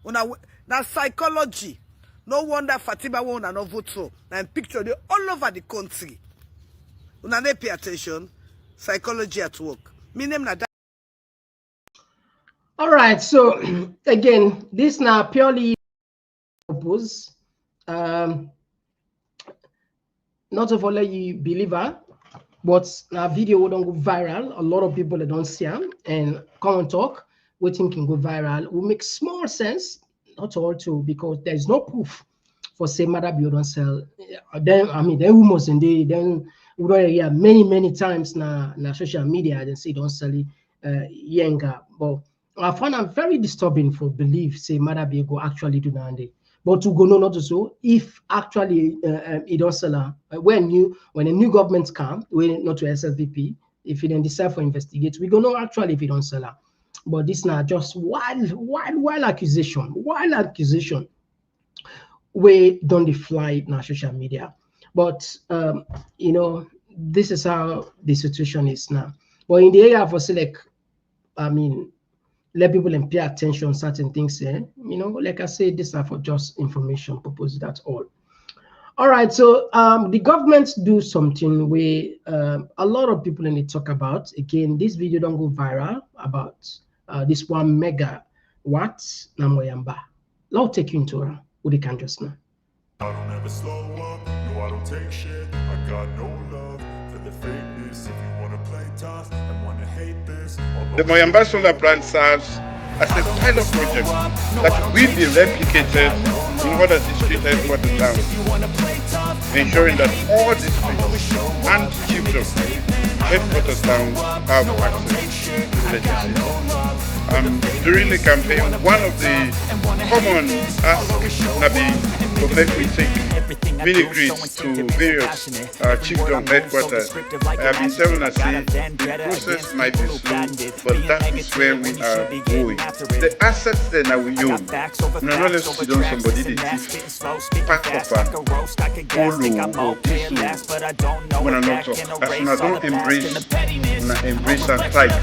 Una now psychology. No wonder Fatima won't not vote so. Now picture they all over the country. Una they pay attention. Psychology at work. Me name na that. All right. So again, this now purely purpose. Not of all you believer, but our video don't go viral. A lot of people that don't see them and Komon-Tok, we think can go viral. Will make small sense, not all too, because there is no proof for say Madam Bio don't sell. Then I mean, then rumors and then we don't hear many times na social media and say don't sell it Yenga. But I find it very disturbing for belief say Madam Bio go actually do that. But to go no not so if actually it don't sell when a new government come, we not to SLVP, if it then decide for investigate, we go know actually if it don't sell. But this now just wild accusation, we don't fly in social media. But you know, this is how the situation is now. But in the area for select, I mean, let people and pay attention certain things here. You know, like I said, this are for just information purpose, that's all. All right, so the government do something where a lot of people in it talk about. Again, this video don't go viral about this 1 megawatt Namoyamba. I'll take you into what they can just now. I don't ever slow up, no I don't take shit. I got no love for the fakeness. If you wanna play tough and wanna hate this, The Moyamba solar plant serves as a pilot project that will be replicated in other district headquarters towns, ensuring that all districts and chiefdoms headquarters towns have access to electricity. During the campaign, one of the common asks Nabi to make me take mini-grids to various chiefdom headquarters. I have been telling us the process might be slow, but that is where we are going. The assets then are we own. No less to do somebody the thief, pack up a polo or pistol when I'm not talk. As soon as I don't embrace and fight.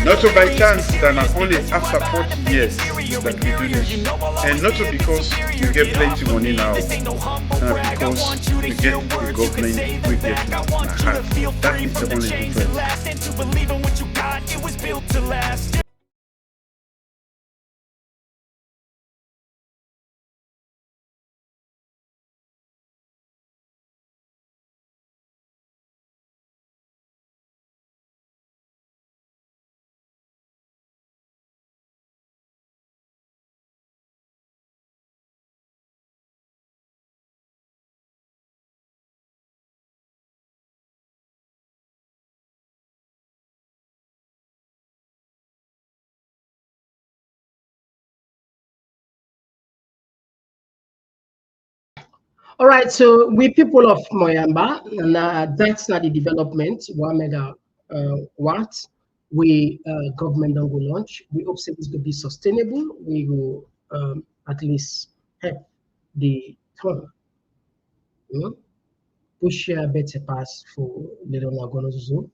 Not so by chance that not only after 40 years that we do this, and not so because we get plenty money now, because we get the government, we get that is the only difference. All right, so we people of Moyamba, and that's not the development. One mega what we government don't go launch. We hope it's going to be sustainable. We will at least help the town. You know, push a better pass for little Nagonozo.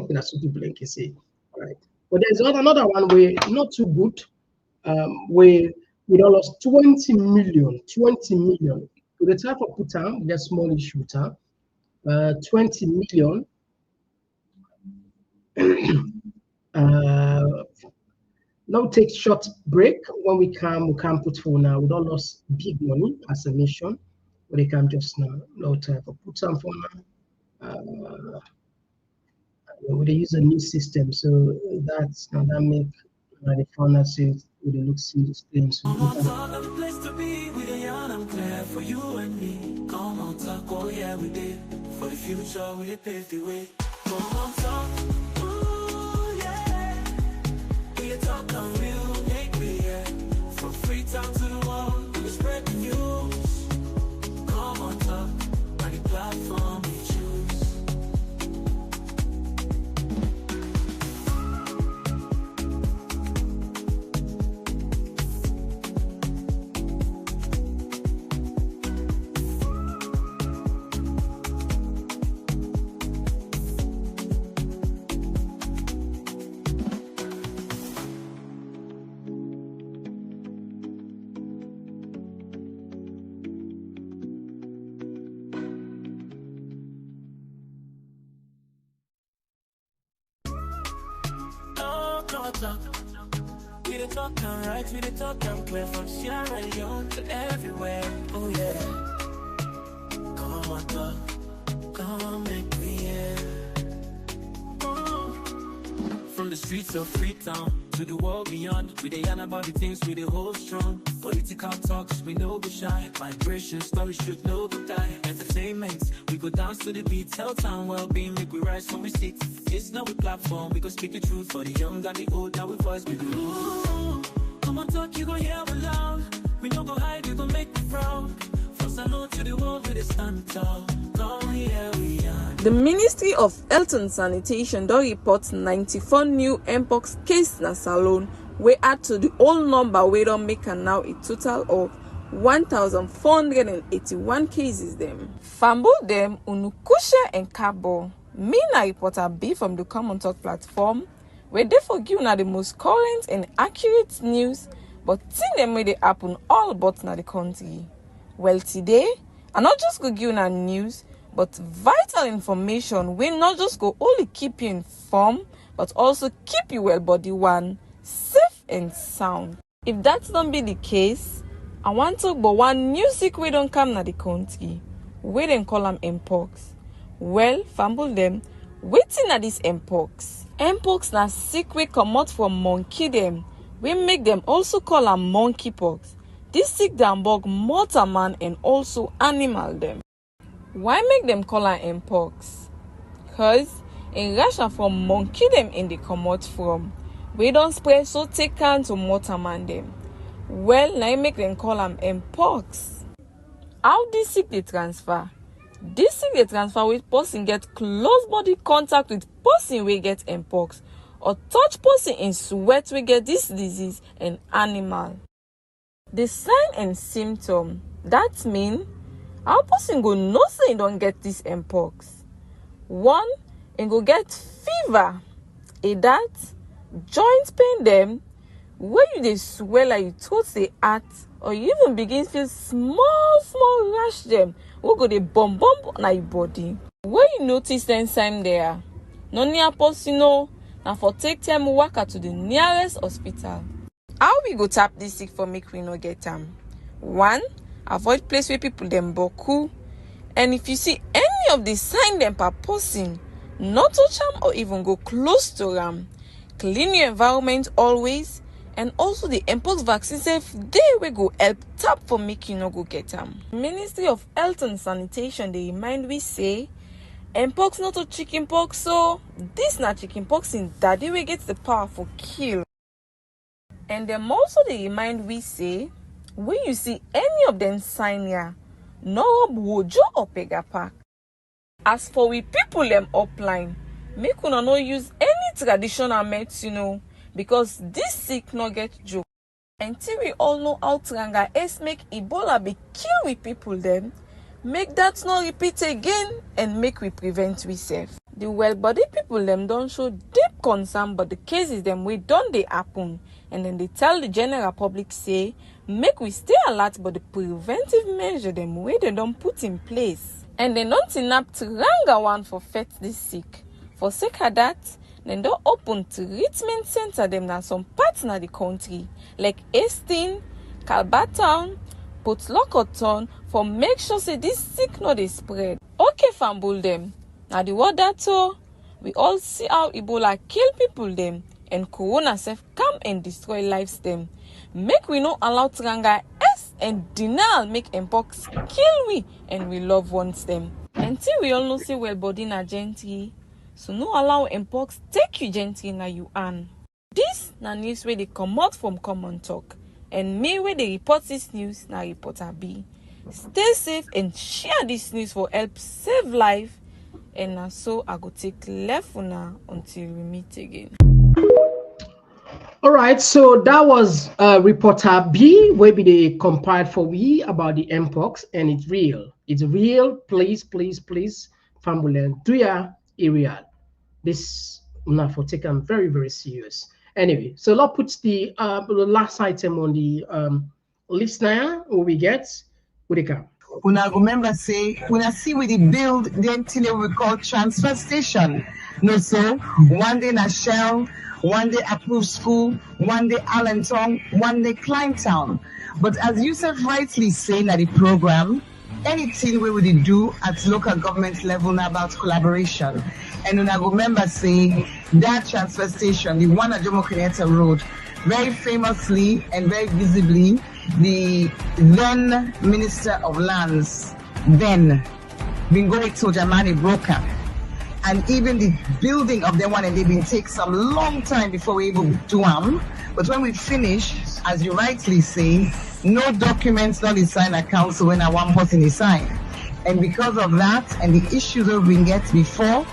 That's what people can say. All right, but there's another one where not too good. We lost 20 million, 20 million. To the type of putter, the small shooter, 20 million. Now take short break. When we can put for now. We don't lose big money as a nation. But they can just now type of put some for now. We use a new system, so that's now that make the founder says we look serious things. So Komon-Tok, the place to be. We the young and clear for you and me. Komon-Tok, oh yeah, we did. For the future, we pave the way. Komon-Tok, ooh yeah. We talk on real, make we yeah. From Freetown to the world, we spread the news. Komon-Tok, on the platform we choose. We the talk and right, we the talk and clear from Sierra Leone to everywhere. Oh yeah. Komon-Tok, come make me hear. From the streets of Freetown to the world beyond, we dey yarn about the things we dey hold strong. Political talks, we know be shy. Migration stories should know the die. Entertainment, we go dance to the beat. Health and well-being, make we rise from we sit. It's not a platform, we go speak the truth for the young and the old. Now we voice we do. Komon-Tok, you go hear we loud. We no go hide, you go make me proud. From Salon to the world, we dey stand tall. Come here we are. The Ministry of Health and Sanitation don report 94 new mpox cases na Salon, wey add to the whole number wey don make am now a total of 1,481 cases dem. Fambu dem unukushe and kabo. Me na reporter B from the Komon-Tok platform, wey dey for give una the most current and accurate news, but thing dem wey dey happen all but na the country. Well, today, I not just go give una news, but vital information wey not just go only keep you informed, but also keep you well body one, safe and sound. If that don't be the case, I want to talk about one new sick wey don't come na the country, wey dem call am mpox. Well, famble them, wetin na this mpox? Mpox na sick wey comot from monkey dem, wey make them also call am monkeypox. This sick dem bug mortal man and also animal them. Why make them call am mpox? Cause a rash from monkey them in the comot from, we don't spread so take can to mortal man them. Well, now make them call am mpox. How this sick they transfer? This sick they transfer with person get close body contact with person we get mpox, or touch person in sweat we get this disease and animal. The sign and symptom, that mean how person go know say don't get this mpox. One, and go get fever, that joint pain them, where you dey swell like you throat dey hurt, or you even begin feel small rash them, we go dey bump na your body. Where you notice them sign there, no near person no, na for take time waka to the nearest hospital. How we go tap this sick for make we no get am? One, avoid place where people dem boku, and if you see any of the sign them per person, not touch am or even go close to am. Clean your environment always, and also the mpox vaccine safe they will go help tap for make you no go get am. Ministry of Health and Sanitation they remind we say mpox not a chicken pox, so this not chicken pox in daddy we get the power for kill. And them also they remind we say when you see any of them sign here, no rob wojo or pega park. As for we people upline, make una no use any traditional medicine, because this sick no get joke. Until we all know how Tranga is make Ebola be kill we people them, make that not repeat again and make we prevent we safe. The well-body people them don't show deep concern but the cases them we don't they happen, and then they tell the general public say make we stay alert but the preventive measure them way they don't put in place. And they don't enough Tranga one for fet this sick. For sake of that, then don't open treatment center them na some parts na the country like Estin, Calbatown, Port Locoton for make sure say this sick no they spread. Okay, fambul them. Now the word that so we all see how Ebola kill people them and Corona self come and destroy lives them. Make we no allow Tranga S and denial make mpox kill we and we love ones them. Until we all know say well body na gentry. So no allow mpox take you gently na you an. This na news where they come out from Komon-Tok. And me where they report this news na reporter B. Stay safe and share this news for help save life. And na so I go take left for now until we meet again. All right, so that was reporter B, where be they compiled for we about the mpox, and it's real. It's real. Please, family, do your area. This now for taken very, very serious. Anyway, so let's put the last item on the list now. What we get? What they come? Una remember say, una see with the build then till we call transfer station. No, so one day na Shell, one day approved school, one day Allentown, one day Kleintown. But as Yusuf rightly saying at the program, anything we would do at local government level now about collaboration. And una remember say that transfer station, the one at Jomo Kenyatta Road, very famously and very visibly, the then Minister of Lands, then Bingoy Tojamani broker. And even the building of the one, and they've been take some long time before we able to do them. But when we finish, as you rightly say, no documents not is signed at council when a one person is signed. And because of that and the issues that we get before,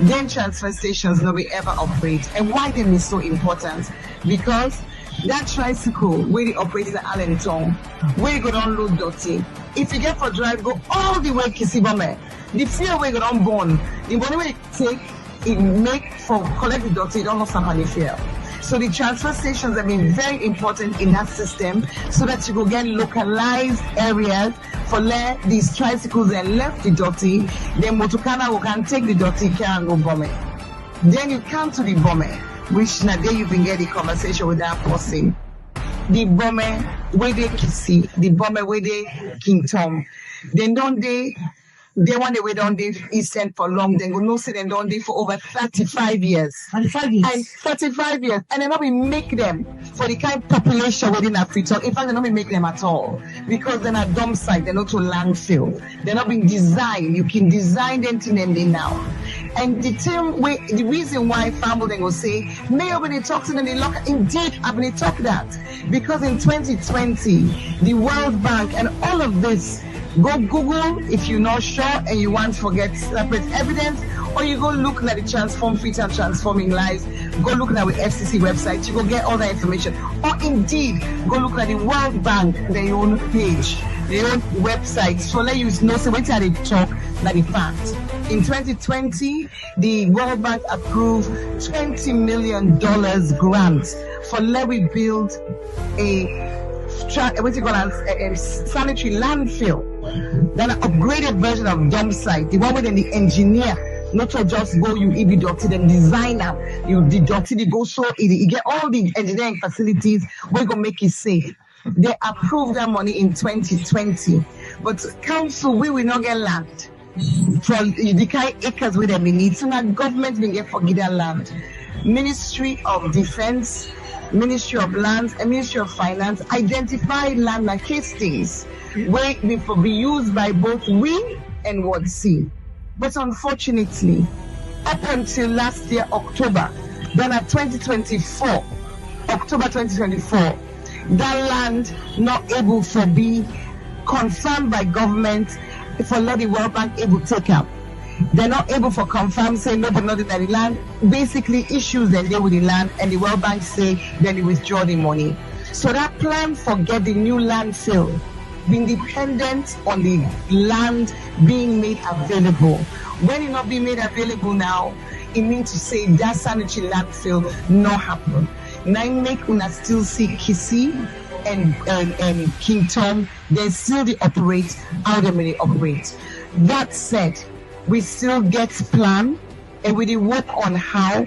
then transfer stations no we ever operate. And why them is so important? Because that tricycle where they operate in Allentown, where you go down load dirty. If you get for drive, go all the way Kisibame. The fear where you go down born, the money where you take, it make for collect the dirty, you don't know somebody fear. So the transfer stations have been very important in that system so that you go get localized areas for let these tricycles and left the dirty, then Motokana will can take the dirty car and go bomb it. Then you come to the bomber, which now there you can get the conversation with that person. The bomber where they Kissy, the bomber where they King Tom. Then don't they want to wait on they Eastern for long, then go no say them don't they for over 35 years. 35 years. And 35 years. And then not we make them for the kind of population within Africa. In fact, they not we make them at all. Because they're not dump site, they're not to landfill. They're not being designed. You can design them to them now. And the reason why family then will say, Mayor, when they talk to them, they lock. Indeed, I've been talk that. Because in 2020, the World Bank and all of this, go Google if you're not sure and you want to forget separate evidence, or you go look at the Transform Fit and Transforming Lives, go look at the FCC website, you go get all that information. Or indeed, go look at the World Bank, their own page, their own website, so let you know, so wait till they talk, like the fact. In 2020, the World Bank approved $20 million grant for let we build a sanitary landfill, then an upgraded version of dump site, the one where the engineer, not to just go you EB doctor, then designer, you the doctor, they go so you get all the engineering facilities, we're gonna make it safe. They approved that money in 2020, but council we will not get land for the kind acres where they need. So now government will get forget that land. Ministry of Defense, Ministry of Lands, and Ministry of Finance identify land like Hastings, where before be used by both we and Ward C. But unfortunately, up until last year, October, then at 2024, October 2024, that land not able to be confirmed by government for let the World Bank able to take up. They're not able for confirm, say no, but not in the land. Basically, issues then deal with the land, and the World Bank say then they withdraw the money. So that plan for get the new landfill being dependent on the land being made available. When it not being made available now, it means to say that sanitary landfill not happen. Now make una still see Kissy and King Tom, they still they operate how they operate. That said, we still get plan and we did work on how,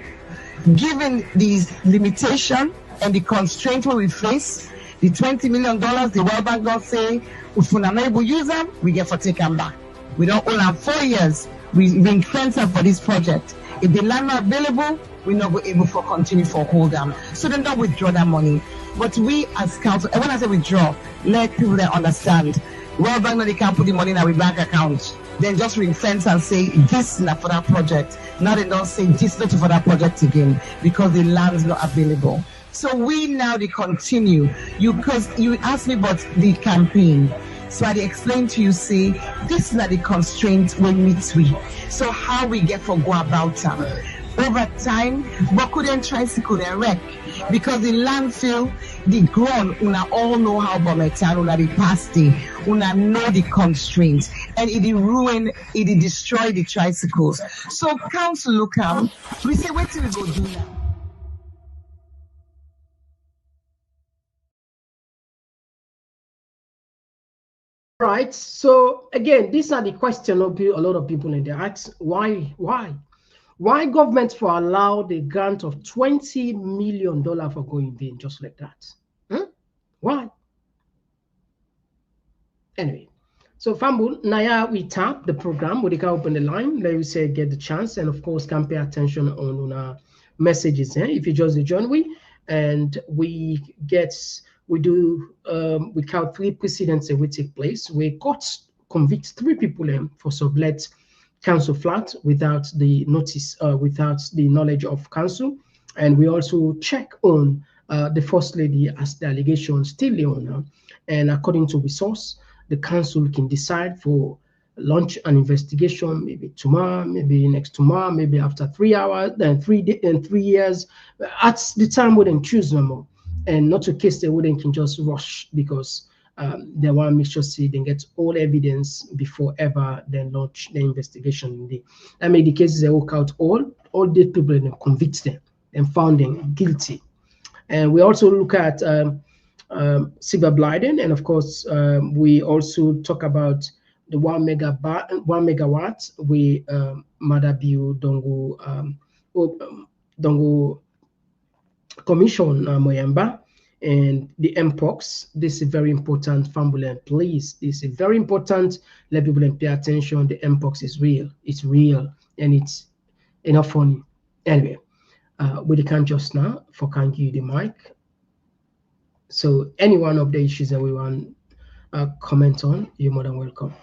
given these limitation and the constraint we face, the $20 million the World Bank don't say, if we're not able to use them, we get for take them back. We don't own them 4 years. We've been transferred for this project. If the land not available, we're not able to continue for hold them. So then don't withdraw that money. But we as council, and when I say withdraw, let people that understand. World Bank, they can't put the money in our bank account. Then just ring fence and say this is not for that project. Now they don't say this is not for that project again because the land is not available. So we now they continue. Because you asked me about the campaign. So I explained to you, say, this is not the constraint we meet with. So how we get for go about them. Over time, but couldn't tricycle and wreck. Because the landfill, the ground, una all know how Bometan, una the past day, una know the constraints. And it ruin, it destroy the tricycles. So council look out, we say, what do we go do now? Right. So again, these are the question of a lot of people in the ask. Why government for allow the grant of $20 million for going in just like that? Why? Anyway, so Fambu, Naya, we tap the program. We can open the line. Let you say get the chance, and of course, can pay attention on our messages. If you just join we, and we count 3 precedents that will take place. We convict 3 people for sublet council flat without the notice, without the knowledge of council, and we also check on the first lady as the allegation still the owner, and according to resource, the council can decide for launch an investigation maybe tomorrow, maybe next tomorrow, maybe after 3 hours, then 3 years. At the time we didn't choose no more, and not to case they wouldn't can just rush because they want to make sure see they get all evidence before ever then launch the investigation. I mean the cases they work out all the people and convict them and found them guilty. And we also look at silver blinding, and of course we also talk about the 1 megawatt we Madabiu Dongo Commission Moyamba, and the MPOX. This is very important, family, please. This is very important. Let people pay attention. The MPOX is real. It's real, and it's enough funny. Anyway, we can just now for can give you the mic. So any one of the issues that we want comment on, you're more than welcome.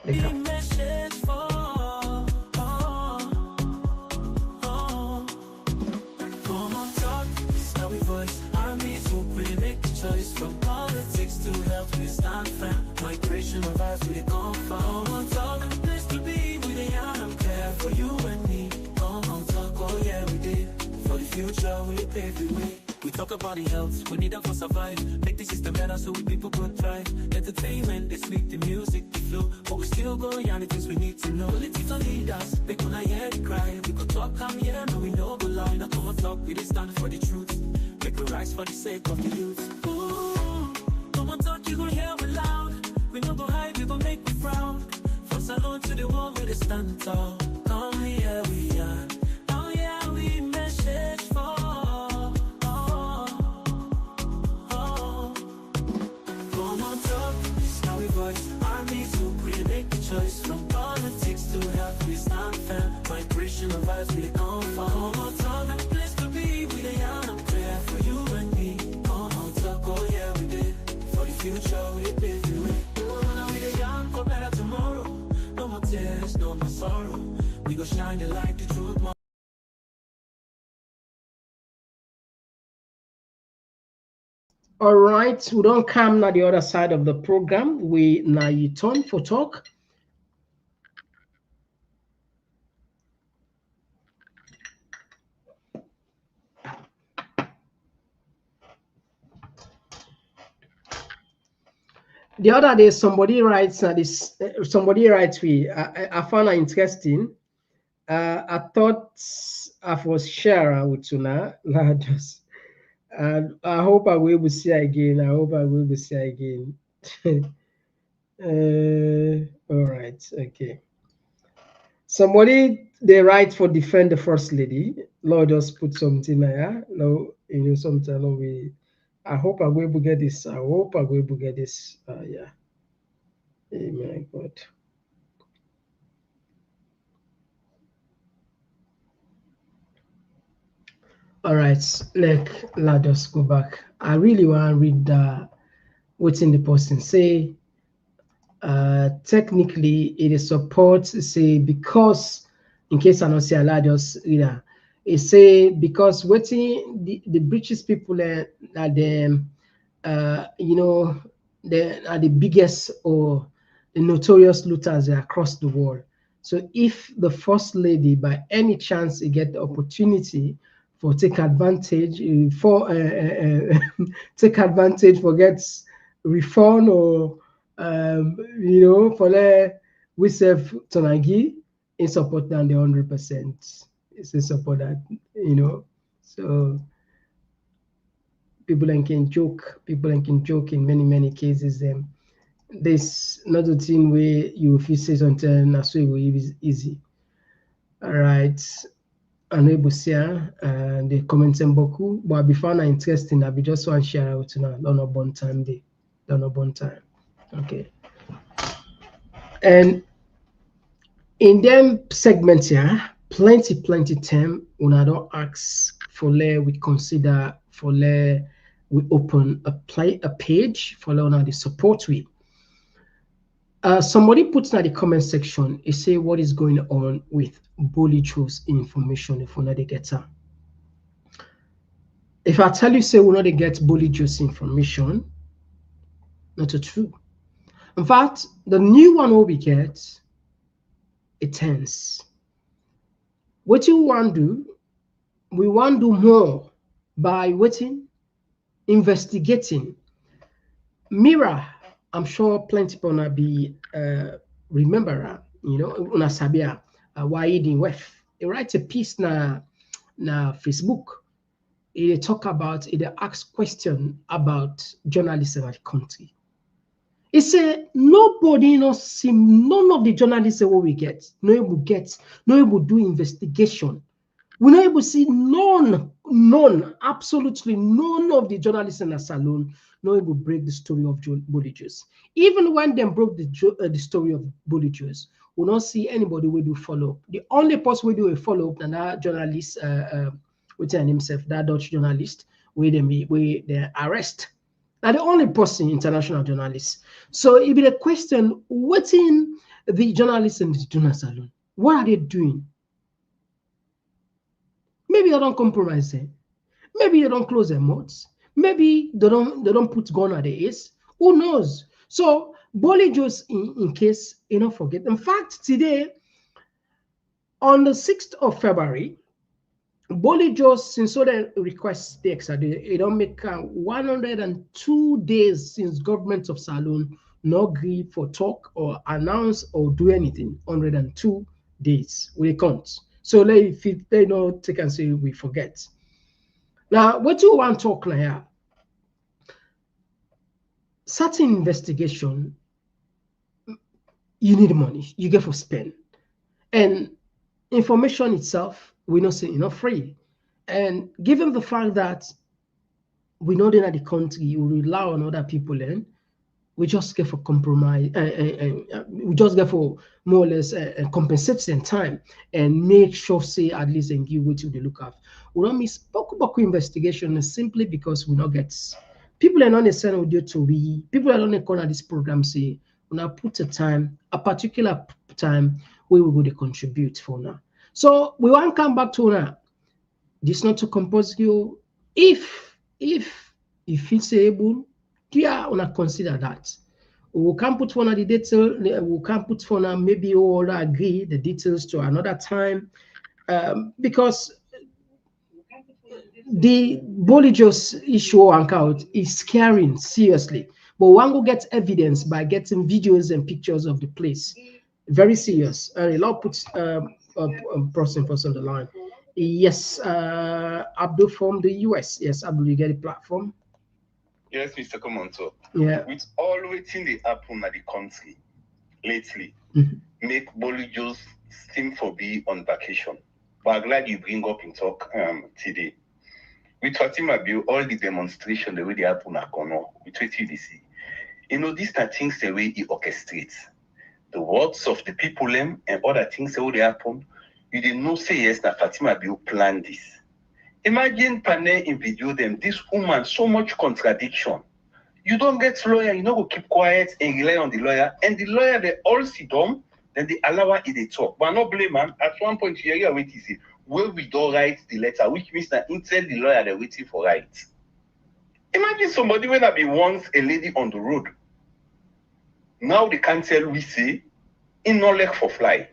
Migration of eyes we come from. Komon-Tok, place to be with a young care for you and me. Komon-Tok, oh yeah we did. For the future we pave the way. We talk about the health, we need them for survive. Make the system better so we people could thrive. Entertainment, they speak the music, the flow. But we still go on the things we need to know. Political leaders, they gonna hear the cry. We could talk, come here, no we know go lie. Not Komon-Tok, we just stand for the truth. Make a rise for the sake of the youth. Ooh, Komon-Tok, you gon' hear me loud. We no go hide, we gon' make me proud. From salon to the wall, we just stand tall. Come here, we are. Oh yeah, we message for. Komon-Tok, it's how we voice. Armies who make the choice. From politics to health, we stand firm. Migration of eyes, we come from. Komon-Tok, a place to be with a young and prayer for you and me. Komon-Tok, oh yeah, we did. For the future, we pave the way. Better tomorrow, no more tears, no more sorrow. We go shine the light, the truth. All right, we don't come na the other side of the program. We now you turn for talk. The other day, somebody writes this. Somebody writes, "We I found it interesting. I thought I was sharing with you now. Just, I hope I will be see again. I hope I will be see again. All right, okay. Somebody they write for defend the first lady. Lord just put something there. No, something. No, we. I hope I will able get this. I hope I will able get this. Yeah. Amen. God. All right, let us go back. I really want to read what's in the person say. Technically, it is supports say because in case I don't say allowed us reader, it say because waiting the British people are the they are the biggest or the notorious looters across the world. So if the first lady by any chance you get the opportunity for take advantage for take advantage for gets refund or for the we serve Tonagi in support than the 100%. It's a support that so people can joke in many cases there's not a thing where you feel say something that's so easy. All right. Unable to the comments and boku, but before na interesting, I be just one share out now. Don't know born time day. Don't know born time. Okay. And in them segments here, plenty term when I don't ask for we consider for we open a page for now the support we. Somebody puts in the comment section, they say what is going on with Bolicho's information if we not get her. If I tell you say we not get Bolicho's information, not true. In fact, the new one will we get, it ends. What you want to do, we want to do more by waiting, investigating. Mira, I'm sure plenty people gonna be remember una sabia why in wef. He write a piece na Facebook. He talk about he ask question about journalism in the country. He say nobody no see none of the journalists what we get, no able do investigation. We not able to see none, absolutely none of the journalists in the salon not able to break the story of Bolichos. Even when they broke the story of Bolichos, we not see anybody will do follow up. The only person we do a follow up than that journalist, within himself, that Dutch journalist, where they arrest. Now the only person, international journalist. So it be the question: what's in the journalists in the journal salon? What are they doing? Maybe they don't compromise them. Maybe they don't close their mouths. Maybe they don't put gun at the ace. Who knows? So Bolly just in case you don't forget. In fact, today on the 6th of February, Bolly just since so they request the extradition, it don't make 102 days since government of Salon no agree for talk or announce or do anything. 102 days we count. So if they don't take and say we forget. Now, what you want to talk now? Certain investigation, you need money. You get for spend, and information itself we not say enough free. And given the fact that we know that the country we rely on other people, and we just get for compromise. We just get for more or less compensate time and make sure say at least and give what you look at. We don't miss Boku investigation simply because we not get people are not necessarily audio to be people are not going to this program say when I put a particular time where we would contribute for now. So we want to come back to now. This not to compose you if If it's able, yeah, we not consider that. We can put one of the detail. We can put one maybe we all agree the details to another time, because the religious issue and count is scaring seriously. But one will get evidence by getting videos and pictures of the place. Very serious. And a lot puts person on the line. Yes, Abdul from the US. Yes, Abdul, you get a platform. Yes, Mr. Komon-Tok. Yeah. With all waiting they happen at the country lately, make Bollywood seem for be on vacation. But I'm glad you bring up in talk today. With Fatima Bill, all the demonstration, the way they happen at Kono, with what you see. You know, these are things the way he orchestrates. The words of the people and other things the way they happen. You didn't know say yes that Fatima Bill planned this. Imagine Pane in video them, this woman, so much contradiction. You don't get lawyer, you know, go keep quiet and rely on the lawyer. And the lawyer, they all sit down, then they allow her they talk. But no blame, man. At one point, you hear what he say, where we don't write the letter, which means that instead the lawyer, they're waiting for right. Imagine somebody when I be once a lady on the road. Now they can't tell we say, in no leg for fly.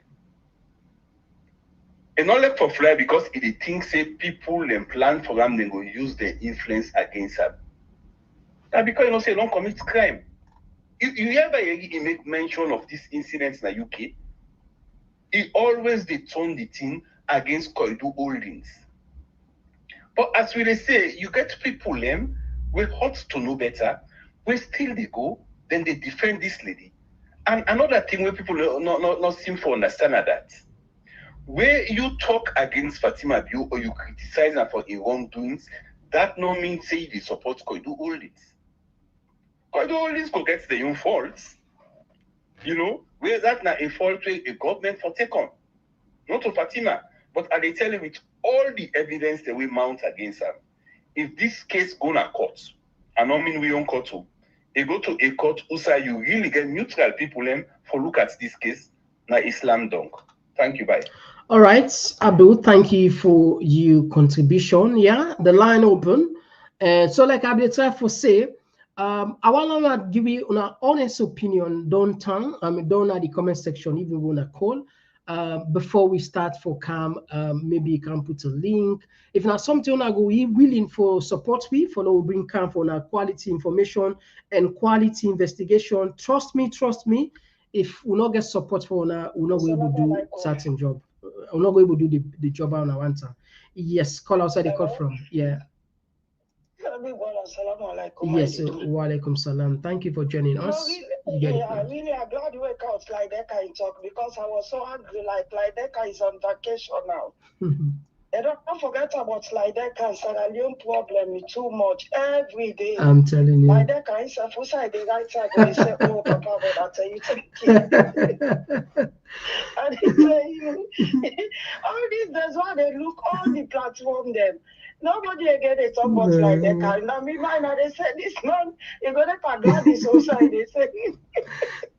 And not left for fly because it thinks say people and plan for them, they go use their influence against them. That because you know say don't commit crime. You ever make mention of this incident in the UK? He always they turn the thing against Koidu holdings. But as we say, you get people them we hot to know better, we still they go, then they defend this lady. And another thing where people not seem to understand that. Where you talk against Fatima Biu or you criticize her for her wrongdoings, that no means say they support Koidu Holdings. Koidu Holdings could get their own faults. You know, where that now a fault where a government for take on. Not to Fatima, but are they telling with all the evidence that we mount against her? If this case go to court, I don't mean we on court too. They go to a court who say you really get neutral people for look at this case, na Islam dunk. Thank you, bye. All right, Abdul, thank you for your contribution. Yeah, the line open. So like Abdul try for say, I want to give you an honest opinion. Don't down at the comment section, even when I call. Before we start for Cam, maybe you can put a link. If not something I go willing for support we follow bring Cam for our quality information and quality investigation. Trust me. If we not get support for now, we're not able to do certain job. We're not able to do the job on our answer. Yes, call outside the call from. Yeah. Yes, wa alaikum salam. Thank you for joining us. Really, I'm glad you wake out like that kind of talk because I was so angry like that guy is on vacation now. And don't forget about like that kind of Sierra Leone problem too much every day. I'm telling you. Like that kind of who say the right side when he say, oh Papa, but I tell you take it. And he say you all these days why they look all the platform them. Nobody again they talk about like that kind. Now me mind they say this man you gonna forget this society they say.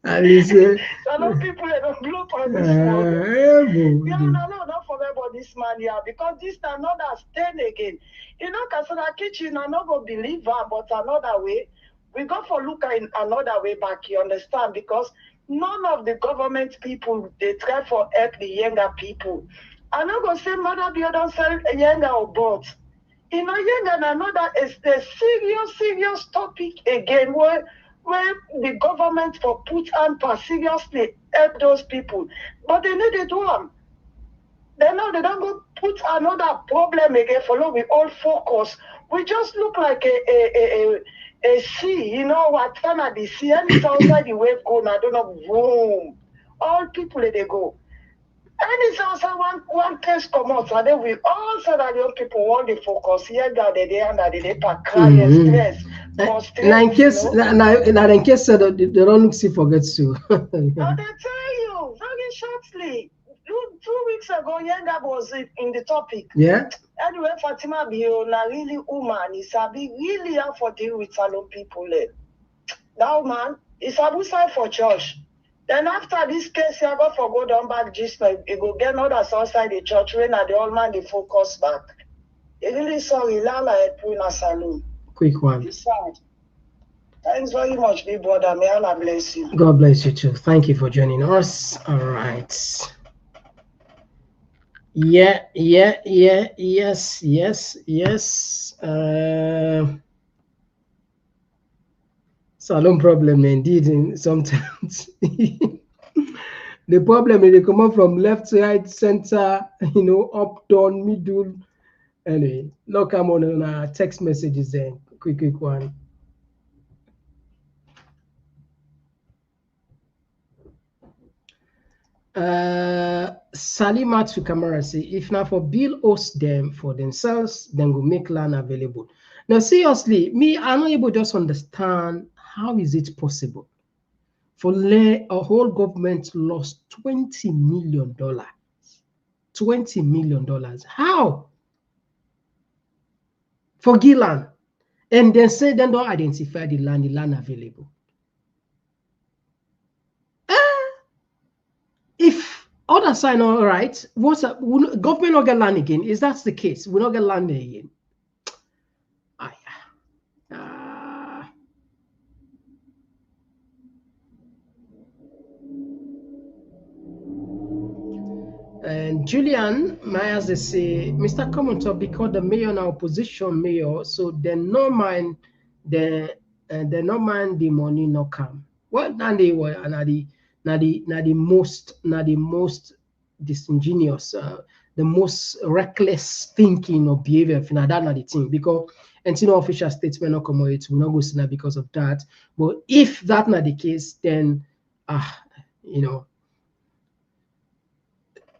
And he said, so no people they don't blow on this one. No, don't forget about this man here because this is another stain again. You know, Kasana Kitchen, I not go believe her, but another way. We go for look in another way back, you understand? Because none of the government people they try for help the younger people. I'm not gonna say mother be don't sell younger or both. You know, younger another is the serious topic again where the government for put on for seriously help those people. But they need to do them. Then now they don't go put another problem again for we all focus. We just look like a sea, you know what time at the sea and it's outside the wave go now, I don't know, boom. All people they go. And it's also one case come out, and then we all said that young people want to focus here, that they and that they cry stress. Now in case they don't look see forgets to. Now they tell you very shortly. 2 weeks ago, Yenga was in the topic. Yeah. Anyway, Fatima Bio, na really woman, is a big really have for deal with salon people. That man is a side for church. Then after this case, you go for go down back just like you go get others outside the church when the old man they focus back. They really sorry, Lala had put in a saloon. quick one. It's sad. Thanks very much, big brother. May Allah bless you. God bless you too. Thank you for joining us. All right. Yes. Salon problem indeed. Sometimes the problem is they come up from left, right, center, up, down, middle. Anyway, look, I'm on our text messages there. Quick one. Salima to Kamara say, if not for bill host them for themselves, then go make land available. Now, seriously, me, I'm not able to just understand how is it possible for a whole government lost $20 million. $20 million. How? For Gillan. And then say they don't identify the land available. If other side all right, what's up? Government not get land again? Is that the case? We not get land again. And Julian Myers, they say, Mr. Komon-Tok, because the mayor now opposition mayor, so they no mind the money no come. Well, now they were the most disingenuous, the most reckless thinking or behavior. Now that's not the thing, because until official statement not come out, we not go see that because of that. But if that's not the case, then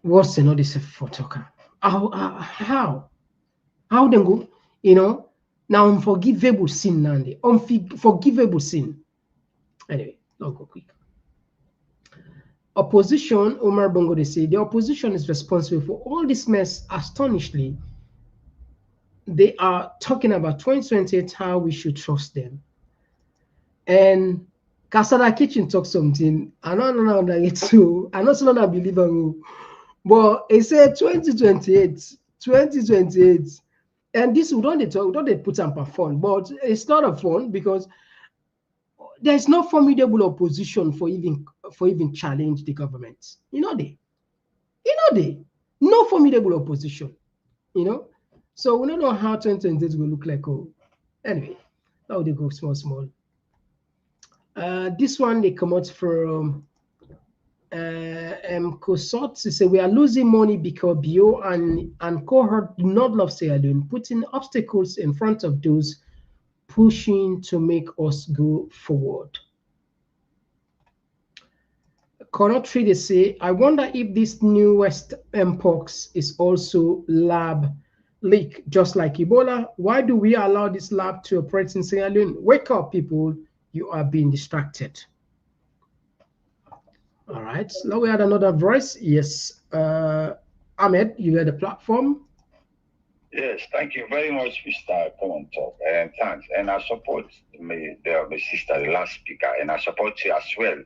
what's another for talker? How then go? Now unforgivable sin, Nandi. Unforgivable sin. Anyway, I'll go quick. Opposition, Omar Bongo, they say the opposition is responsible for all this mess. Astonishingly, they are talking about 2028, how we should trust them. And Kasada Kitchen talks something. I don't know that it's true. I not believe him. But it said 2028, and this we don't put up a fund, but it's not a fund because there's no formidable opposition for even challenge the government. No formidable opposition. So we don't know how 2028 will look like. Oh, anyway, now they go small. This one they come out from. Kosot to say we are losing money because Bio and cohort do not love Sierra Leone, putting obstacles in front of those pushing to make us go forward. Conotry, they say, I wonder if this newest mpox is also lab leak, just like Ebola. Why do we allow this lab to operate in Sierra Leone? Wake up, people, you are being distracted. All right, now we had another voice. Yes, Ahmed, you had the platform. Yes, thank you very much, Mr. Komon-Tok, and thanks. And I support my sister, the last speaker, and I support you as well,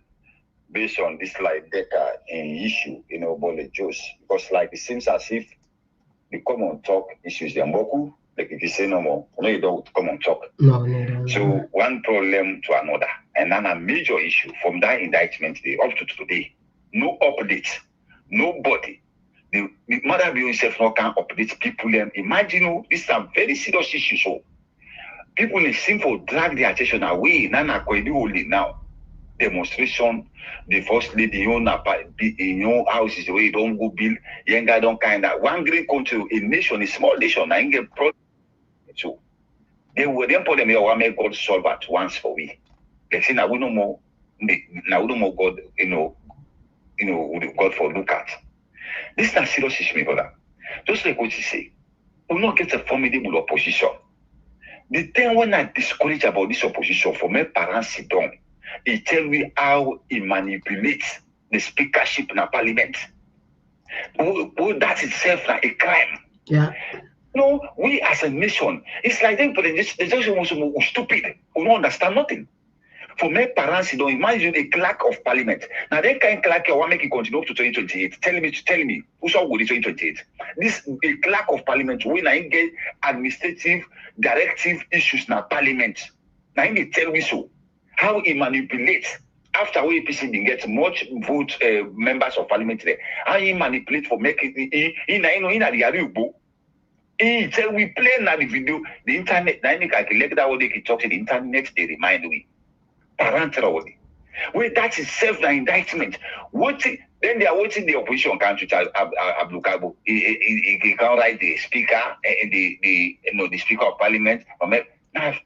based on this data and issue, about the Jews, because it seems as if the Komon-Tok issues the Mboku, if you say no more, you don't Komon-Tok. No. So one problem to another, and then a major issue from that indictment up to today, no updates, nobody. The mother bill itself not can update people. Imagine this is a very serious issue. So people seem to drag their attention away. Nana now demonstration, the first lady own houses where you don't go build, young guy don't kind of one great country, a nation, a small nation, I get pro. So they were then put them here, I make God solve at once for we. They say now we no more God, God for look at. This is a serious issue, my brother. Just like what you say, we will not get a formidable opposition. The thing when I discourage about this opposition, for my parents sit down, he tell me how he manipulates the speakership in a parliament. That itself like a crime. Yeah. No, we as a nation, it's like them, they just want to be stupid. We don't understand nothing. For my parents, you don't imagine a clerk of parliament. Now they can't clerk I want make it continue up to 2028. Tell me, who's all with 2028? This a clerk of parliament when I get administrative directive issues now parliament. Now he tell me so. How he manipulates after we APC didn't get much vote members of parliament there. How he manipulate for making in the he tell we play now the video, the internet, now they calculate that what they can talk to the internet, they remind we. Parental. Well, that is self-indictment. Then they are waiting the opposition country Abdul he can write the speaker and the speaker of parliament.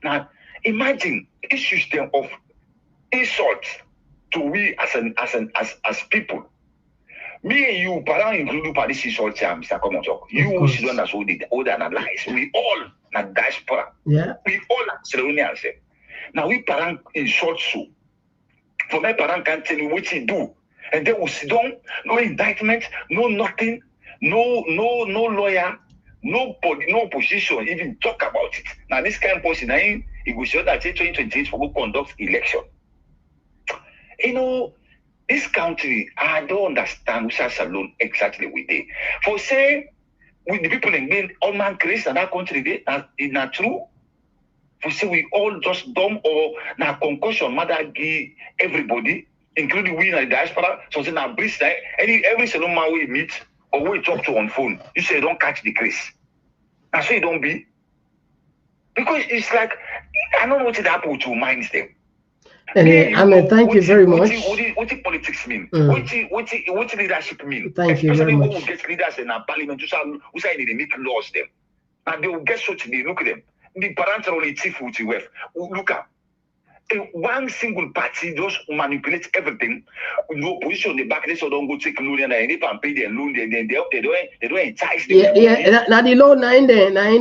Now imagine a system of insult to we as people. Me and you, parang include this insult, Mr. Komon-Tok. You wish to understand all the analyze. We all na diaspora. Yeah. We all are Ceremonials. Now we parent insult so. For my parent can't tell you what he do. And then we sit down, no indictment, no nothing, no lawyer, nobody, no opposition even talk about it. Now this kind of person, he will show that 2028 for go conduct election. You know, this country, I don't understand which has alone exactly with it. For say, with the people in being all man crazy in that country, is not true. For say we all just dumb or now concussion, mother give everybody, including we in the diaspora. So say now breeze every salon man we meet or we talk to on phone, you say don't catch the craze. That's why it don't be. Because it's like I don't know what it happened to minds them. Ahmed, thank you very much. What politics mean? What leadership mean? Thank you very much. Especially when we get leaders in our parliament who say they make laws them. And they will get so to look at them. The parents are only chief with you. Look at one single party just manipulates everything. No position in the back, they so don't go take loan and they can pay their loan. They don't entice them. Yeah. Now the loan, nine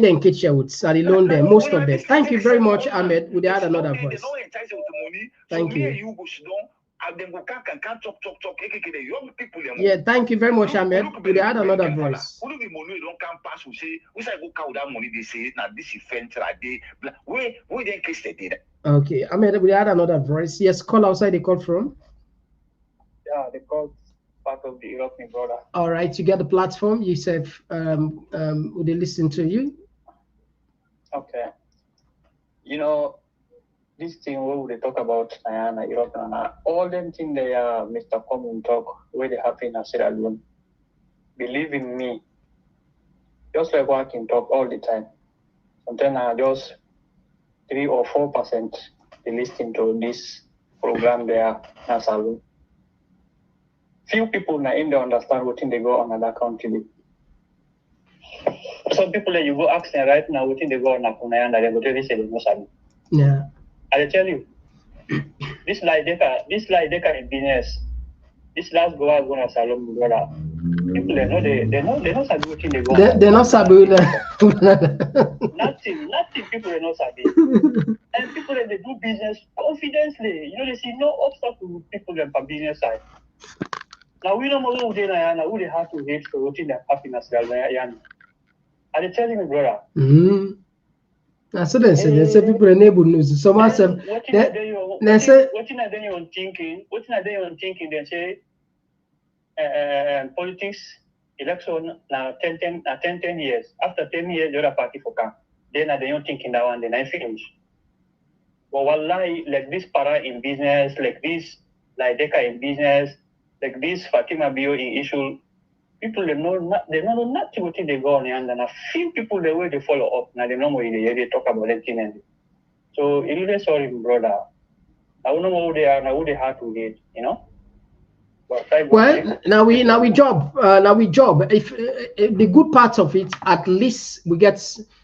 then kitchen woods. Now the loan there, most of them. Thank you very much, Ahmed. We had another voice. They don't entice them with the money. Thank you. You go sit down. And then go can't talk. The young people. Yeah, thank you very much, Ahmed. We had another voice. Who do the money don't come pass? We say, we say go count that money. They say now this event right there. Where then case they did. Okay, Ahmed, we had another voice. Yes, call outside. They call from. Yeah, they call part of the European brother. All right, you get the platform. You said, would they listen to you? Okay. You know, this thing where they talk about European, all them things they are Mr. Komon-Tok, where they happen in Sierra Leone. Believe in me, just like what I can talk all the time. Sometimes I just 3 or 4% they listen to this program there in Salon. Few people in India understand what thing they go on another country. Some people that you go ask them right now what thing they go on Kunayanda, they go tell you say they know Salon. Yeah. I tell you, this like Deka in business. This last go out going to Salon, brother. People they know Sabi what thing they go. They're not Sabi. Nothing people they know Sabi. And people that they do business confidently. You know, they see no obstacle with people that for business side. Now we don't know who they are, who they have to hate for what thing that happiness they are. I tell you, brother. So they say people enable news. Someone said they say what thing are they on thinking? They say politics, election now 10 years. After 10 years, the other party for come. Then they don't thinking that one, then I finish. But wallahi, like this para in business, like this, like Deka in business, like this Fatima Bio in issue, people they know nothing what they go on and a few people the way they follow up. Now they know what they talk about anything. So it really sorry, brother. I don't know who they are, now who they have to get, you know. Well, now we job. If the good part of it, at least we get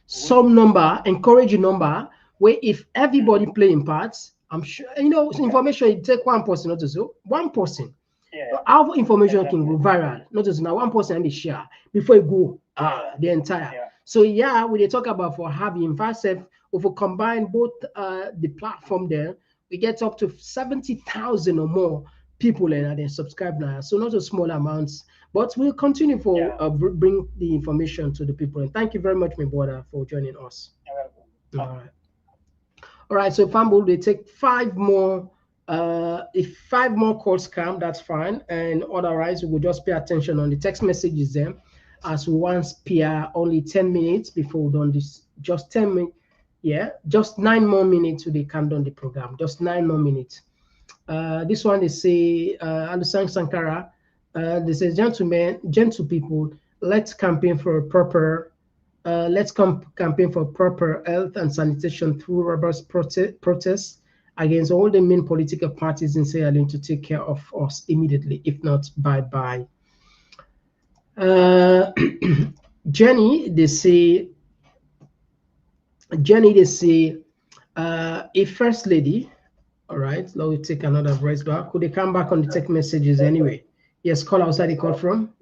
some number, encouraging number, where if everybody playing parts, I'm sure information. You take one person, not so one person. Yeah. Our information can go viral. Not just now one person and they share before it go the entire. Yeah. So yeah, we talk about for having fast if we combine both the platform there, we get up to 70,000 or more people and they subscribe now. So not a small amounts, but we'll continue for bring the information to the people. And thank you very much, my brother, for joining us. All right. So Famble, they take 5 more If 5 more calls come, that's fine. And otherwise, we will just pay attention on the text messages then, as we once peer only 10 minutes before we done this. Just 10 minutes. Yeah, just 9 more minutes to the count on the program. Just 9 more minutes. This one they say, Alusang Sankara, they say, gentlemen, gentle people, let's campaign for a proper, campaign for proper health and sanitation through robust protests against all the main political parties in Sierra Leone to take care of us immediately. If not, bye-bye. Jenny, they say, a first lady. All right, now we take another voice back. Could they come back on the text messages anyway? Yes, call outside the call from.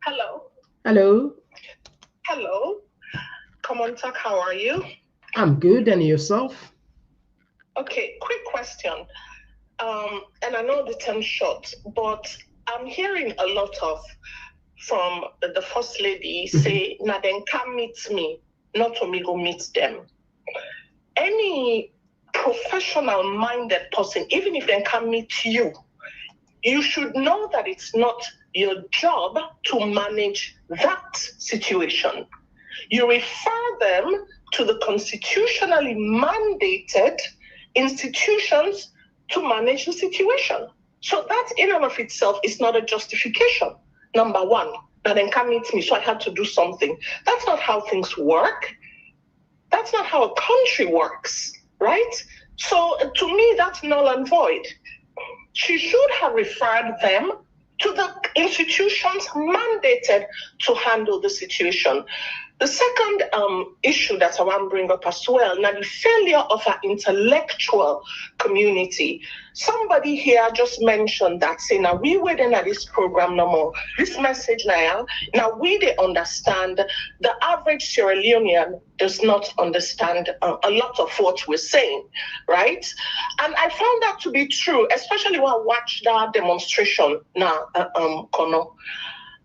Hello. Hello. Hello. Komon-Tok, how are you? I'm good, and yourself? Okay, quick question. And I know the term's short, but I'm hearing a lot of from the first lady say, "Na then come meet me, not to me go meet them." Any professional-minded person, even if they can meet you, you should know that it's not your job to manage that situation. You refer them to the constitutionally mandated institutions to manage the situation. So that in and of itself is not a justification. Number one, that then come meet me, so I had to do something. That's not how things work. That's not how a country works, right? So to me, that's null and void. She should have referred them to the institutions mandated to handle the situation. The second issue that I want to bring up as well, now the failure of our intellectual community. Somebody here just mentioned that, say, now we waiting at this program no more. This message now we they understand. The average Sierra Leonean does not understand a lot of what we're saying, right? And I found that to be true, especially when I watched that demonstration now, Kono.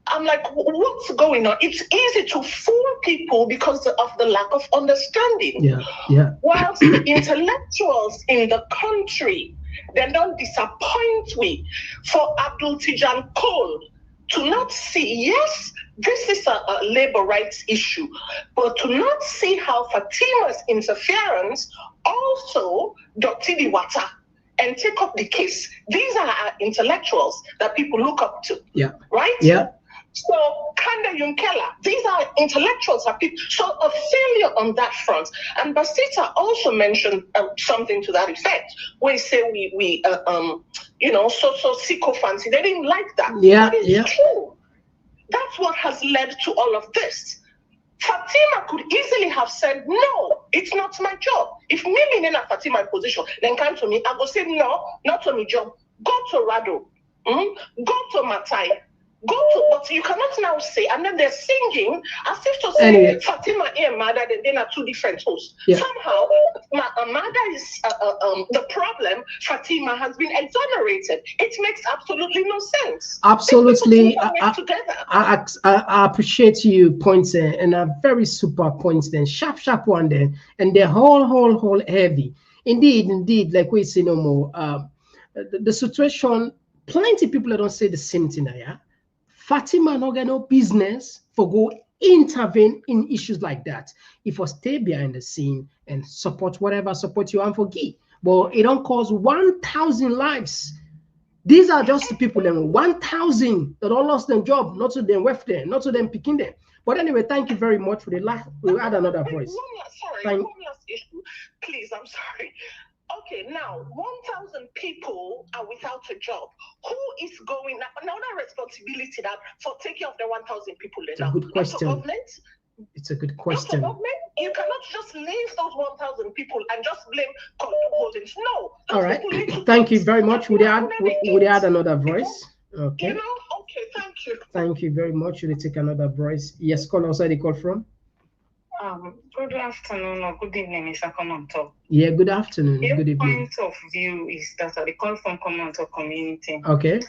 I'm like, what's going on? It's easy to fool people because of the lack of understanding. Yeah. Whilst the intellectuals in the country, they don't disappoint me for Abdul Tijan Cole to not see, yes, this is a labor rights issue, but to not see how Fatima's interference also dirty the water and take up the case. These are our intellectuals that people look up to, right? Yeah. So, Kanda Yunkela, these are intellectuals, are people. So, a failure on that front. And Basita also mentioned something to that effect. We say we sycophancy. They didn't like that. Yeah, That is true. That's what has led to all of this. Fatima could easily have said, no, it's not my job. If me being in a Fatima position, then come to me, I will say, no, not my job. Go to Rado. Go to Matai. Go to, but you cannot now say, and then they're singing as if to say Fatima and Mada, then are two different hosts. Yeah. Somehow, Mada is the problem. Fatima has been exonerated. It makes absolutely no sense. Absolutely. I appreciate you points and a very super points then, sharp one then, and they're whole heavy. Indeed, like we say no more. The situation, plenty of people don't say the same thing, yeah. Fatima no get no business for go intervene in issues like that. If you stay behind the scene and support whatever support you want for give, but it don't cause 1,000 lives. These are just the people that 1,000 that all lost their job, not to them left there, not to them picking them. But anyway, thank you very much for the last. We'll add another voice. One last issue, please. I'm sorry. Okay, now 1,000 people are without a job. Who is going now? That responsibility that for taking care of the 1,000 people. It's a good question. It's a good question. You cannot just leave those 1,000 people and just blame holdings. No. All right. Thank you very much. Would you add another voice? Okay. Okay. Thank you. Thank you very much. Will you take another voice? Yes, call outside the call from. Good afternoon or good evening, Mr. Komon-Tok. Yeah, good afternoon. Good evening. Point of view is that I call from Komon-Tok community. Okay.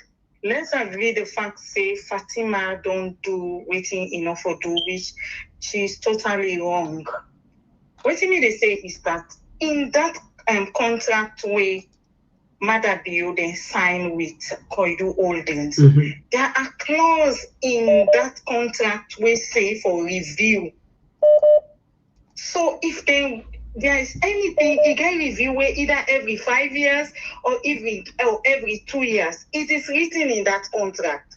Let's agree the fact say Fatima don't do waiting enough for do, which she's totally wrong. What they say is that in that contract with Mother Building signed with Koidu Holdings. There are clauses in that contract we say for review. So if there is anything, you can review it either every 5 years or every 2 years. It is written in that contract.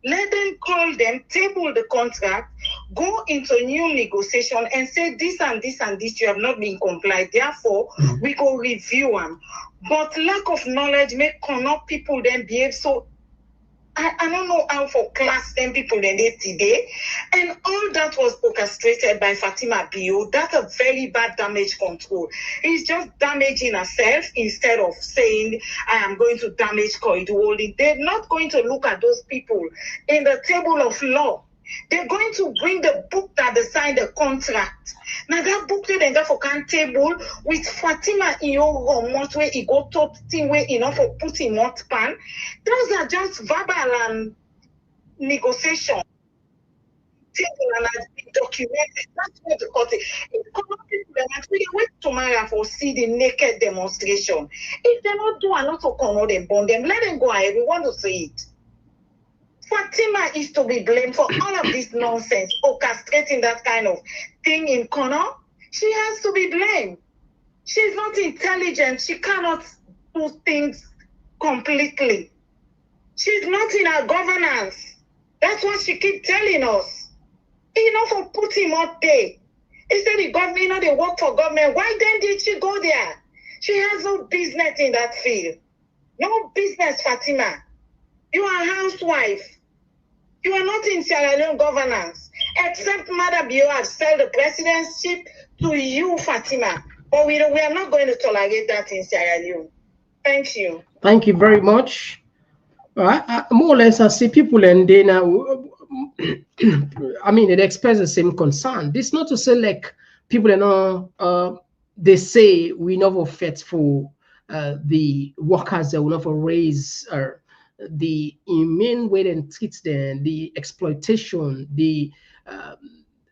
Let them call them, table the contract, go into new negotiation and say this and this and this you have not been complied. Therefore, we go review them. But lack of knowledge make connect people then behave so. I don't know how for class 10 people in it today. And all that was orchestrated by Fatima Bio. That's a very bad damage control. It's just damaging herself instead of saying, I am going to damage Koidu Holding. They're not going to look at those people in the table of law. They're going to bring the book that they signed the contract. Now that book they got for can table with Fatima in your remote where he go top thing where enough for putting not pan. Those are just verbal and negotiation. Table and has been documented. That's what the court is. If people are not really wait tomorrow for see the naked demonstration. If they not do a lot of corner them bond them, let them go ahead. We want to see it. Fatima is to be blamed for all of this nonsense, orchestrating that kind of thing in corner. She has to be blamed. She's not intelligent. She cannot do things completely. She's not in her governance. That's what she keeps telling us. For put him up there. He said the government, they work for government. Why then did she go there? She has no business in that field. No business, Fatima. You are a housewife. You are not in Sierra Leone governance, except Mother Bio has sold the presidency to you, Fatima. But we are not going to tolerate that in Sierra Leone. Thank you. Thank you very much. More or less, I see people and they now, I mean, it express the same concern. This not to say like people they say we never fit for the workers that will never raise the inhumane way they treat them, the exploitation, the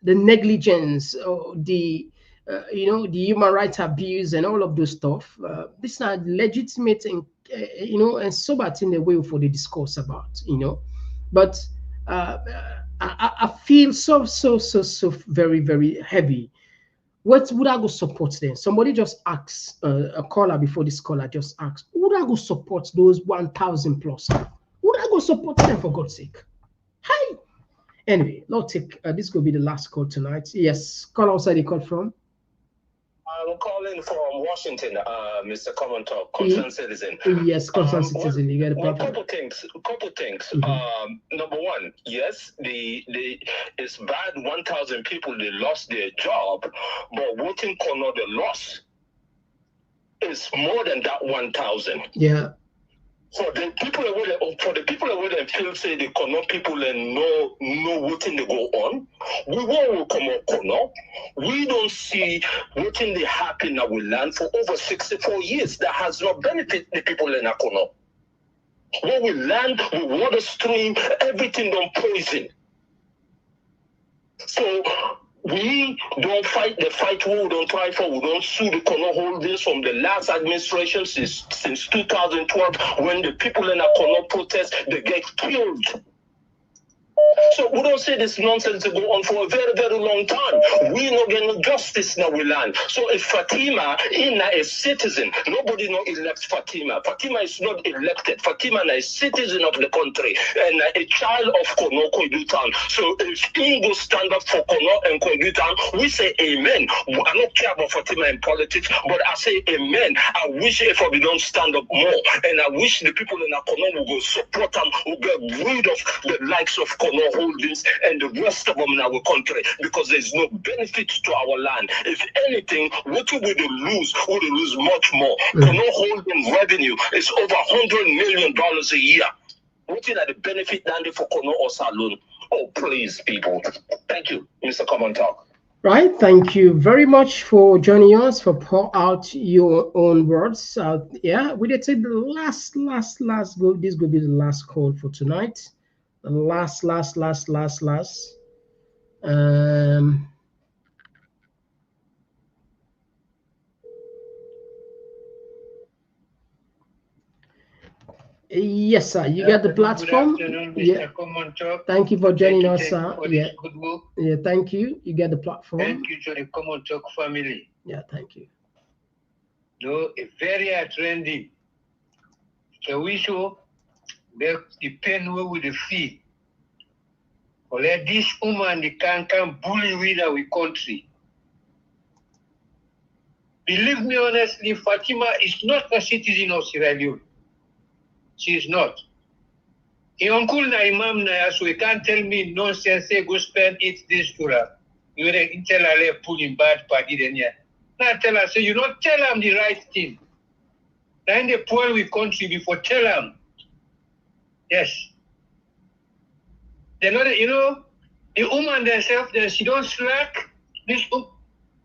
negligence, the the human rights abuse and all of those stuff. These are legitimate and and sober in the way for the discourse about but I feel so very very heavy. What would I go support then? Somebody just asked a caller before this caller just asked, would I go support those 1,000 plus? Would I go support them for God's sake? Hi. Anyway, let's take this will be the last call tonight. Yes, call outside the call from. I'm calling from Washington, Mr. Komon-Tok, concerned citizen. Yes, concerned citizen. You get a problem. Couple things. Number one, yes, it's bad. 1,000 people they lost their job, but voting corner the loss is more than that 1,000. Yeah. For the people that feel say they cannot people and know what thing they go on, we won't come on corner. We don't see what thing they happen in our land for over 64 years that has not benefited the people in our corner. When we land, we water stream, everything don't poison. So we don't fight the fight we don't try for. We don't sue the corner holdings from the last administration since 2012 when the people in a corner protest, they get killed. So we don't say this nonsense to go on for a very, very long time. We not getting justice in our land. So if Fatima is not a citizen, nobody not elects Fatima. Fatima is not elected. Fatima is a citizen of the country and a child of Kono Koidu Town. So if he go stand up for Kono and Koidu Town, we say amen. I don't care about Fatima in politics, but I say amen. I wish if we don't stand up more, and I wish the people in Kono will go support them, will get rid of the likes of Kono holdings and the rest of them in our country, because there's no benefit to our land. If anything, what we will lose? We will lose much more. Kono holding revenue is over $100 million a year. What is the benefit down there for Kono or Saloon? Oh, please, people. Thank you, Mr. Komon-Tok. Right, thank you very much for joining us, for pour out your own words. Yeah, we did say the last go. This will be the last call for tonight. The last. Yes, sir. You get the platform. Good afternoon, Mr. Yeah. Komon-Tok. Thank you for joining us, Thank you sir. for Yeah. this good work. Yeah. Thank you. You get the platform. Thank you to the Komon-Tok family. Yeah. Thank you. No, a very trendy. So we show the pain we will feel. Or let this woman the can bully with our country. Believe me honestly, Fatima is not a citizen of Sierra Leone. She is not. Your uncle na imam na so he can't tell me nonsense, say go spend it this tura. You will tell her pull in bad party then yeah. Now tell her, so you don't tell them the right thing. Then the poor we country before tell them. Yes. They're not, you know, the woman themselves, she don't slack. This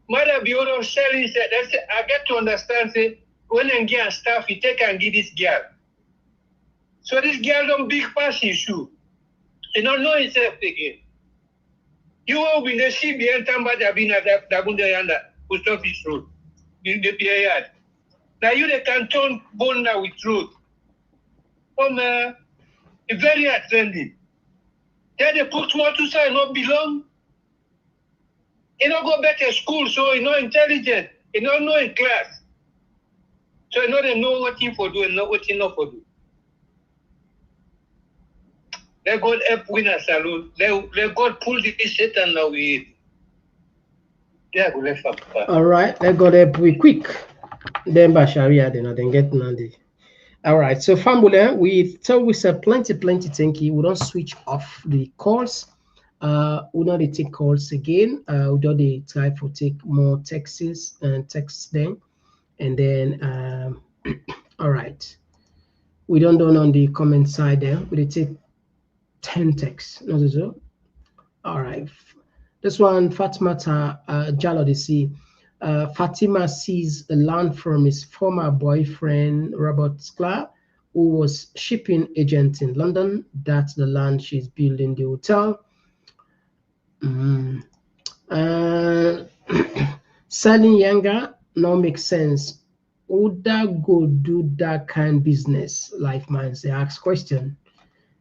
mother be out of selling, that's I get to understand, say, when I get staff, you take and give this girl. So this girl don't big pass issue. She don't know itself again. You will be the CBN Tamba Jabina Dabunda Yanda, post office road, in the period. Now you they can turn bone now with truth. Very trendy. Then they put more to say not belong. You don't go back to school, so you're not intelligent. You don't know in class. So you know what you for do and not what you not for do. Let God help win a salute. Let God pull this Satan now with. Yeah, go left up. All right, let God help we quick. Then by Sharia, then get Nandi. All right, so family, we said plenty thank you. We don't switch off the calls. We not take calls again. We don't try to take more texts and texts then, and then all right. We don't on the comment side there. We take 10 texts. Not so. All right. This one, Fatima Jalo they see. Fatima sees a land from his former boyfriend Robert Sklar, who was shipping agent in London. That's the land she's building the hotel. Selling younger now makes sense. Would that go do that kind of business? Life minds they ask question.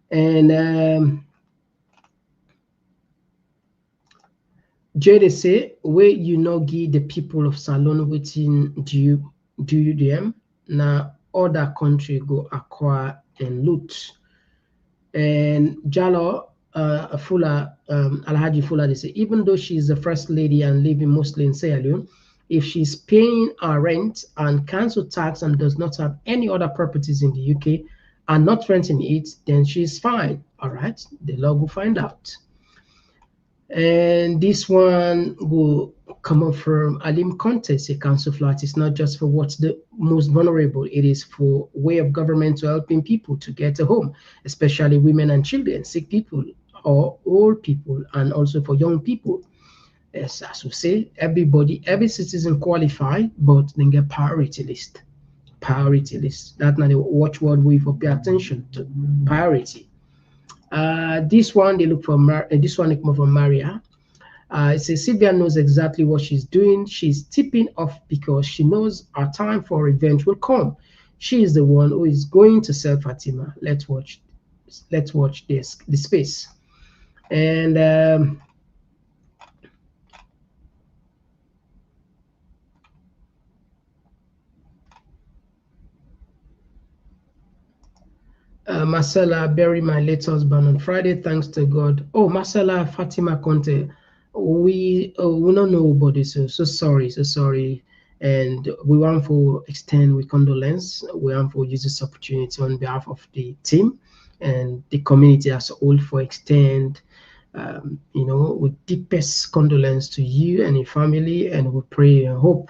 And Jade say, where you know give the people of Salon waiting do you them now other country go acquire and loot. And Jalo Fula Alhaji Fula they say, even though she's the first lady and living mostly in Sierra Leone, if she's paying her rent and council tax and does not have any other properties in the UK and not renting it, then she's fine. All right, the law will find out. And this one will come up from Alim Contes, a council flat. It's not just for what's the most vulnerable, it is for way of government to helping people to get a home, especially women and children, sick people or old people, and also for young people. Yes, as we say, every citizen qualified, but then get priority list. Priority list. That's not a watchword we for pay attention to. Priority. This one they look for this one come from Maria. It says Sylvia knows exactly what she's doing. She's tipping off because she knows our time for revenge will come. She is the one who is going to sell Fatima. Let's watch this the space. And Marcella buried my late husband on Friday, thanks to God. Oh, Marcella Fatima Conte, we don't know about this. So sorry. And we want to extend with condolence. We want to use this opportunity on behalf of the team and the community as a whole for extend, with deepest condolence to you and your family. And we pray and hope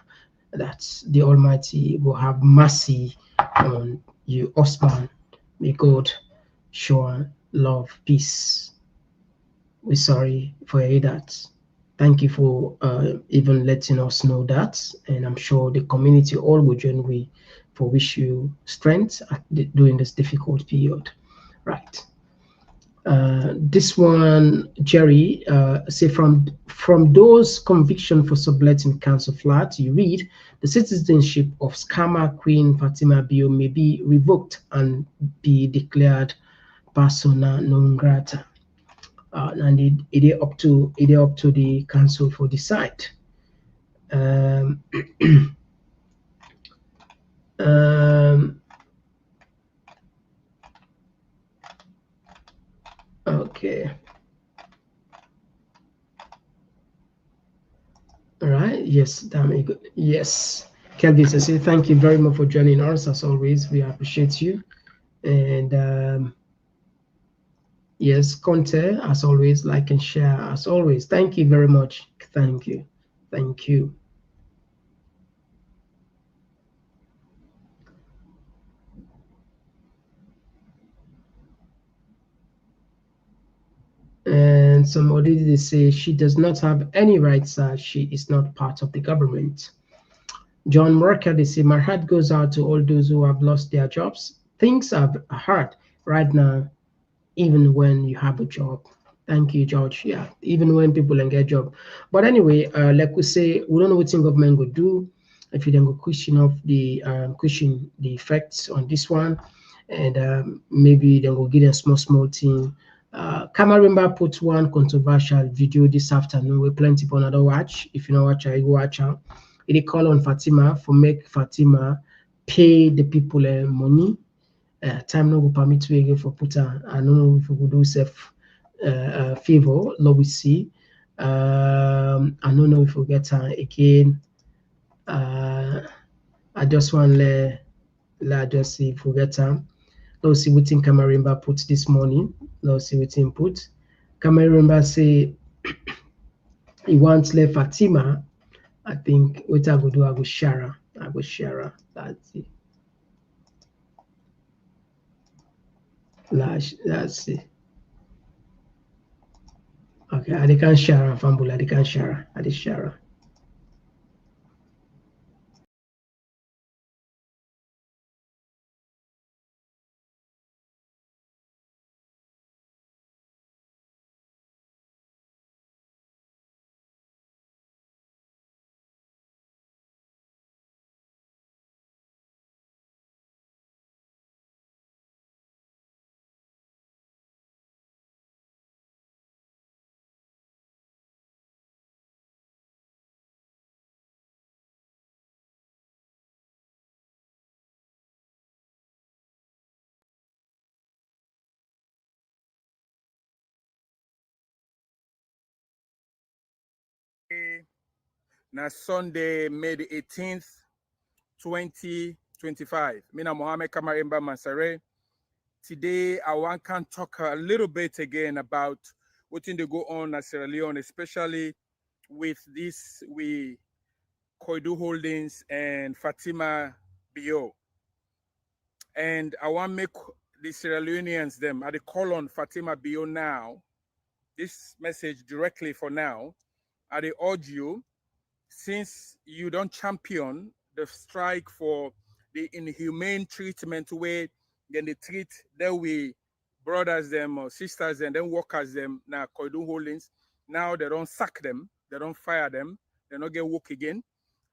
that the Almighty will have mercy on you, husband. May God show love, peace. We're sorry for that. Thank you for even letting us know that. And I'm sure the community all will join we for wish you strength during this difficult period. Right. This one, Jerry, say from those conviction for subletting council flat, you read the citizenship of scammer Queen Fatima Bio may be revoked and be declared persona non grata. And it is up to the council for decide. Um, um, okay. All right. Yes, damn. Yes. Kelvin, I say thank you very much for joining us as always. We appreciate you. And yes, Conte, as always, like and share as always. Thank you very much. Thank you. Thank you. And somebody they say she does not have any rights. She is not part of the government. John Merker, they say, my heart goes out to all those who have lost their jobs. Things are hard right now, even when you have a job. Thank you, George. Yeah, even when people don't get job. But anyway, like we say, we don't know what government will do. If you then go question the effects on this one, and maybe then go get a small thing. Kamarimba put one controversial video this afternoon. We plenty people another watch. If you know watch, I go watch out. It call on Fatima for make Fatima pay the people money. Time no go permit we again for put I don't know if we could do self favor. Lord we see. I don't know if we get again. I just want let just see if we get time. Let's see what Kamarimba put this morning. Let's see what he put. Kamarimba say he wants let Fatima. I think what I go do, I go share her. I go share her. That's it. Let's see. Okay, I can share her. Fambula, I can share her. I share her. Now Sunday, May the 18th, 2025. Mina Mohammed Kamarimba Mansare. Today, I want to talk a little bit again about what they go on at Sierra Leone, especially with this Koidu Holdings and Fatima Bio. And I want to make the Sierra Leoneans them. I call on Fatima Bio now. This message directly for now. I urge you, since you don't champion the strike for the inhumane treatment where then they treat their way brothers them or sisters and then workers them now Koidu Holdings, now they don't sack them, they don't fire them, they don't get work again.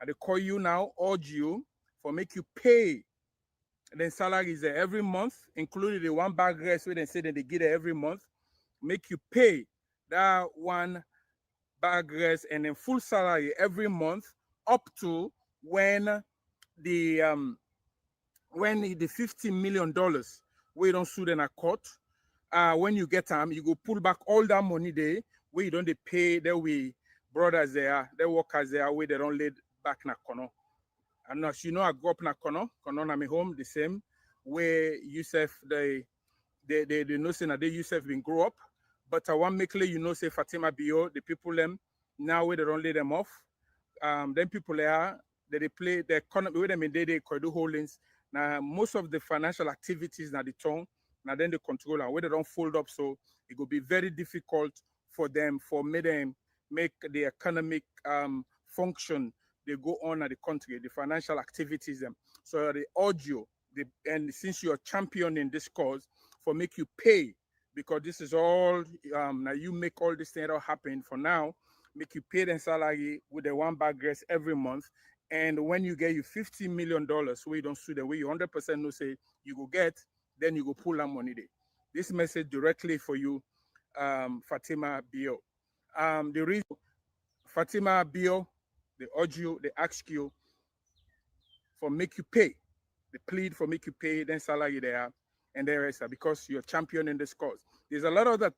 And they call you now, urge you for make you pay then salaries every month, including the one bag rest where they say that they get it every month, make you pay that one bag rest and then full salary every month up to when the $50 million we don't sue in a court. When you get them, you go pull back all that money there where you don't they pay their way brothers there, their workers there where they don't lay back na kono. And as you know, I grew up na kono na me home the same where Yusuf they know say that they Yusuf been grow up. But I want make clear you know say Fatima Bio, the people them now where they don't lay them off. Then people there they play the economy with them in day Koidu Holdings. Now most of the financial activities now the tongue, now then they control and where they don't fold up, so it will be very difficult for them make the economic function they go on at the country, the financial activities them. So they urge you, and since you're championing this cause, for make you pay because this is all now you make all this thing all happen for now, make you pay them salary with the one bag grace every month. And when you get you $50 million, where you don't sue the way you 100% know say you go get, then you go pull that money there. This message directly for you, Fatima Bio. The reason Fatima Bio, they urge you, they ask you for make you pay. They plead for make you pay, then salary there, and the rest because you're champion in this cause. There's a lot of that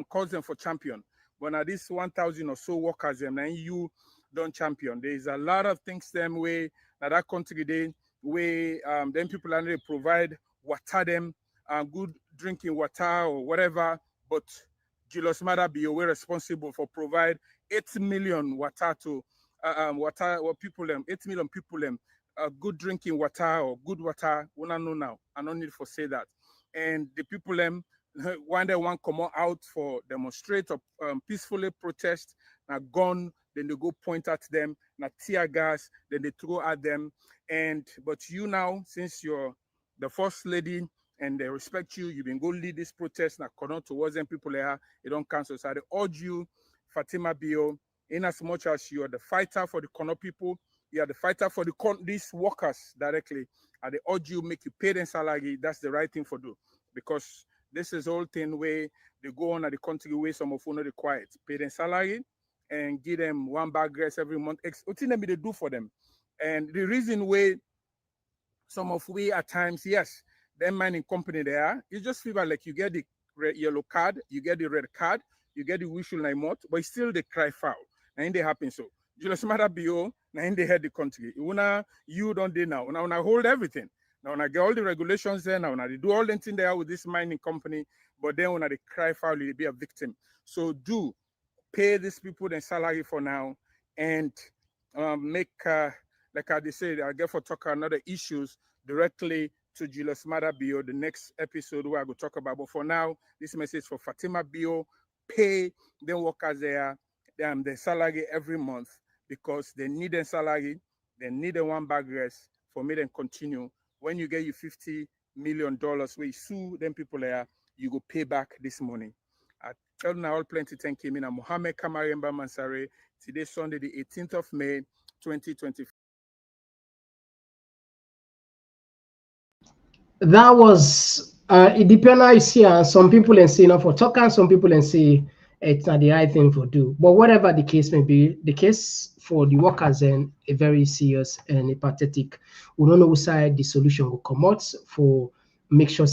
cause them for champion. But now this 1,000 or so workers, and you don't champion. There's a lot of things them way that country they way then people are they provide water them, good drinking water or whatever. But Julius Mada be away responsible for provide 8 million water to water or people them 8 million people them good drinking water or good water. We don't know now. I don't need to say that. And the people them when they want come out for demonstrate or peacefully protest, now gun, then they go point at them, now tear gas, then they throw at them. And but you now, since you're the first lady and they respect you, you've been go lead this protest, now come on towards them people there, they don't cancel. So I urge you, Fatima Bio, in as much as you are the fighter for the Kono people, you are the fighter for these workers directly. I urge you, make you pay them salary. That's the right thing for do. Because this is all thing where they go on at the country where some of them are required. Pay them salary and give them one bag grace every month. What thing they do for them? And the reason why some of we at times, yes, them mining company there, you just feel like you get the yellow card, you get the red card, you get the whistle not, but still they cry foul. And they happen so. Julius Mada Bio, now they head the country. You don't do now. Now I hold everything. Now when I get all the regulations there, now when I do all the things there with this mining company, but then when they cry foul, they be a victim. So do pay these people their salary for now and make like I said, I get for talk another issues directly to Julius Mada Bio, the next episode where I go talk about. But for now, this message for Fatima Bio, pay them workers there their salary every month because they need their salary, they need a one bag rest for me then continue. When you get you $50 million where you sue them people there, you go pay back this money. I tell you now all plenty thank you. I'm Mohammed Kamaremba Mansare. Today Sunday, the 18th of May, 2024. That was it depends how you see. Some people and say enough for talking, some people and say it's not the right thing for do. But whatever the case may be, the case for the workers and a very serious and a pathetic. We don't know which side the solution will come out for make sure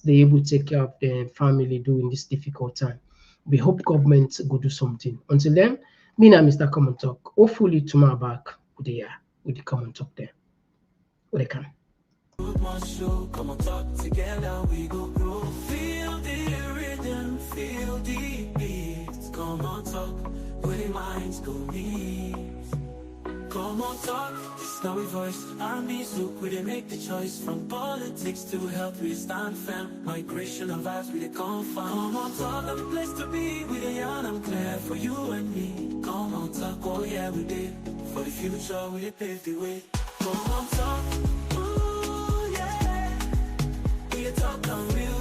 they're able to take care of their family during this difficult time. We hope government will do something. Until then, me and Mr. Komon-Tok. Hopefully tomorrow back with the Komon-Tok there. Where they can. Come on, talk together, we go grow. Feel the rhythm, feel the beats. Come on, talk, where the minds go meet. Come on, talk, this now we voice. Armies look, we they make the choice. From politics to health, we stand firm. Migration and vibes, we they come from. Come on, talk, the place to be. We the young, I'm clear for you and me. Come on, talk, oh yeah, we did. For the future, we pave the way. Come on, talk. Talk on real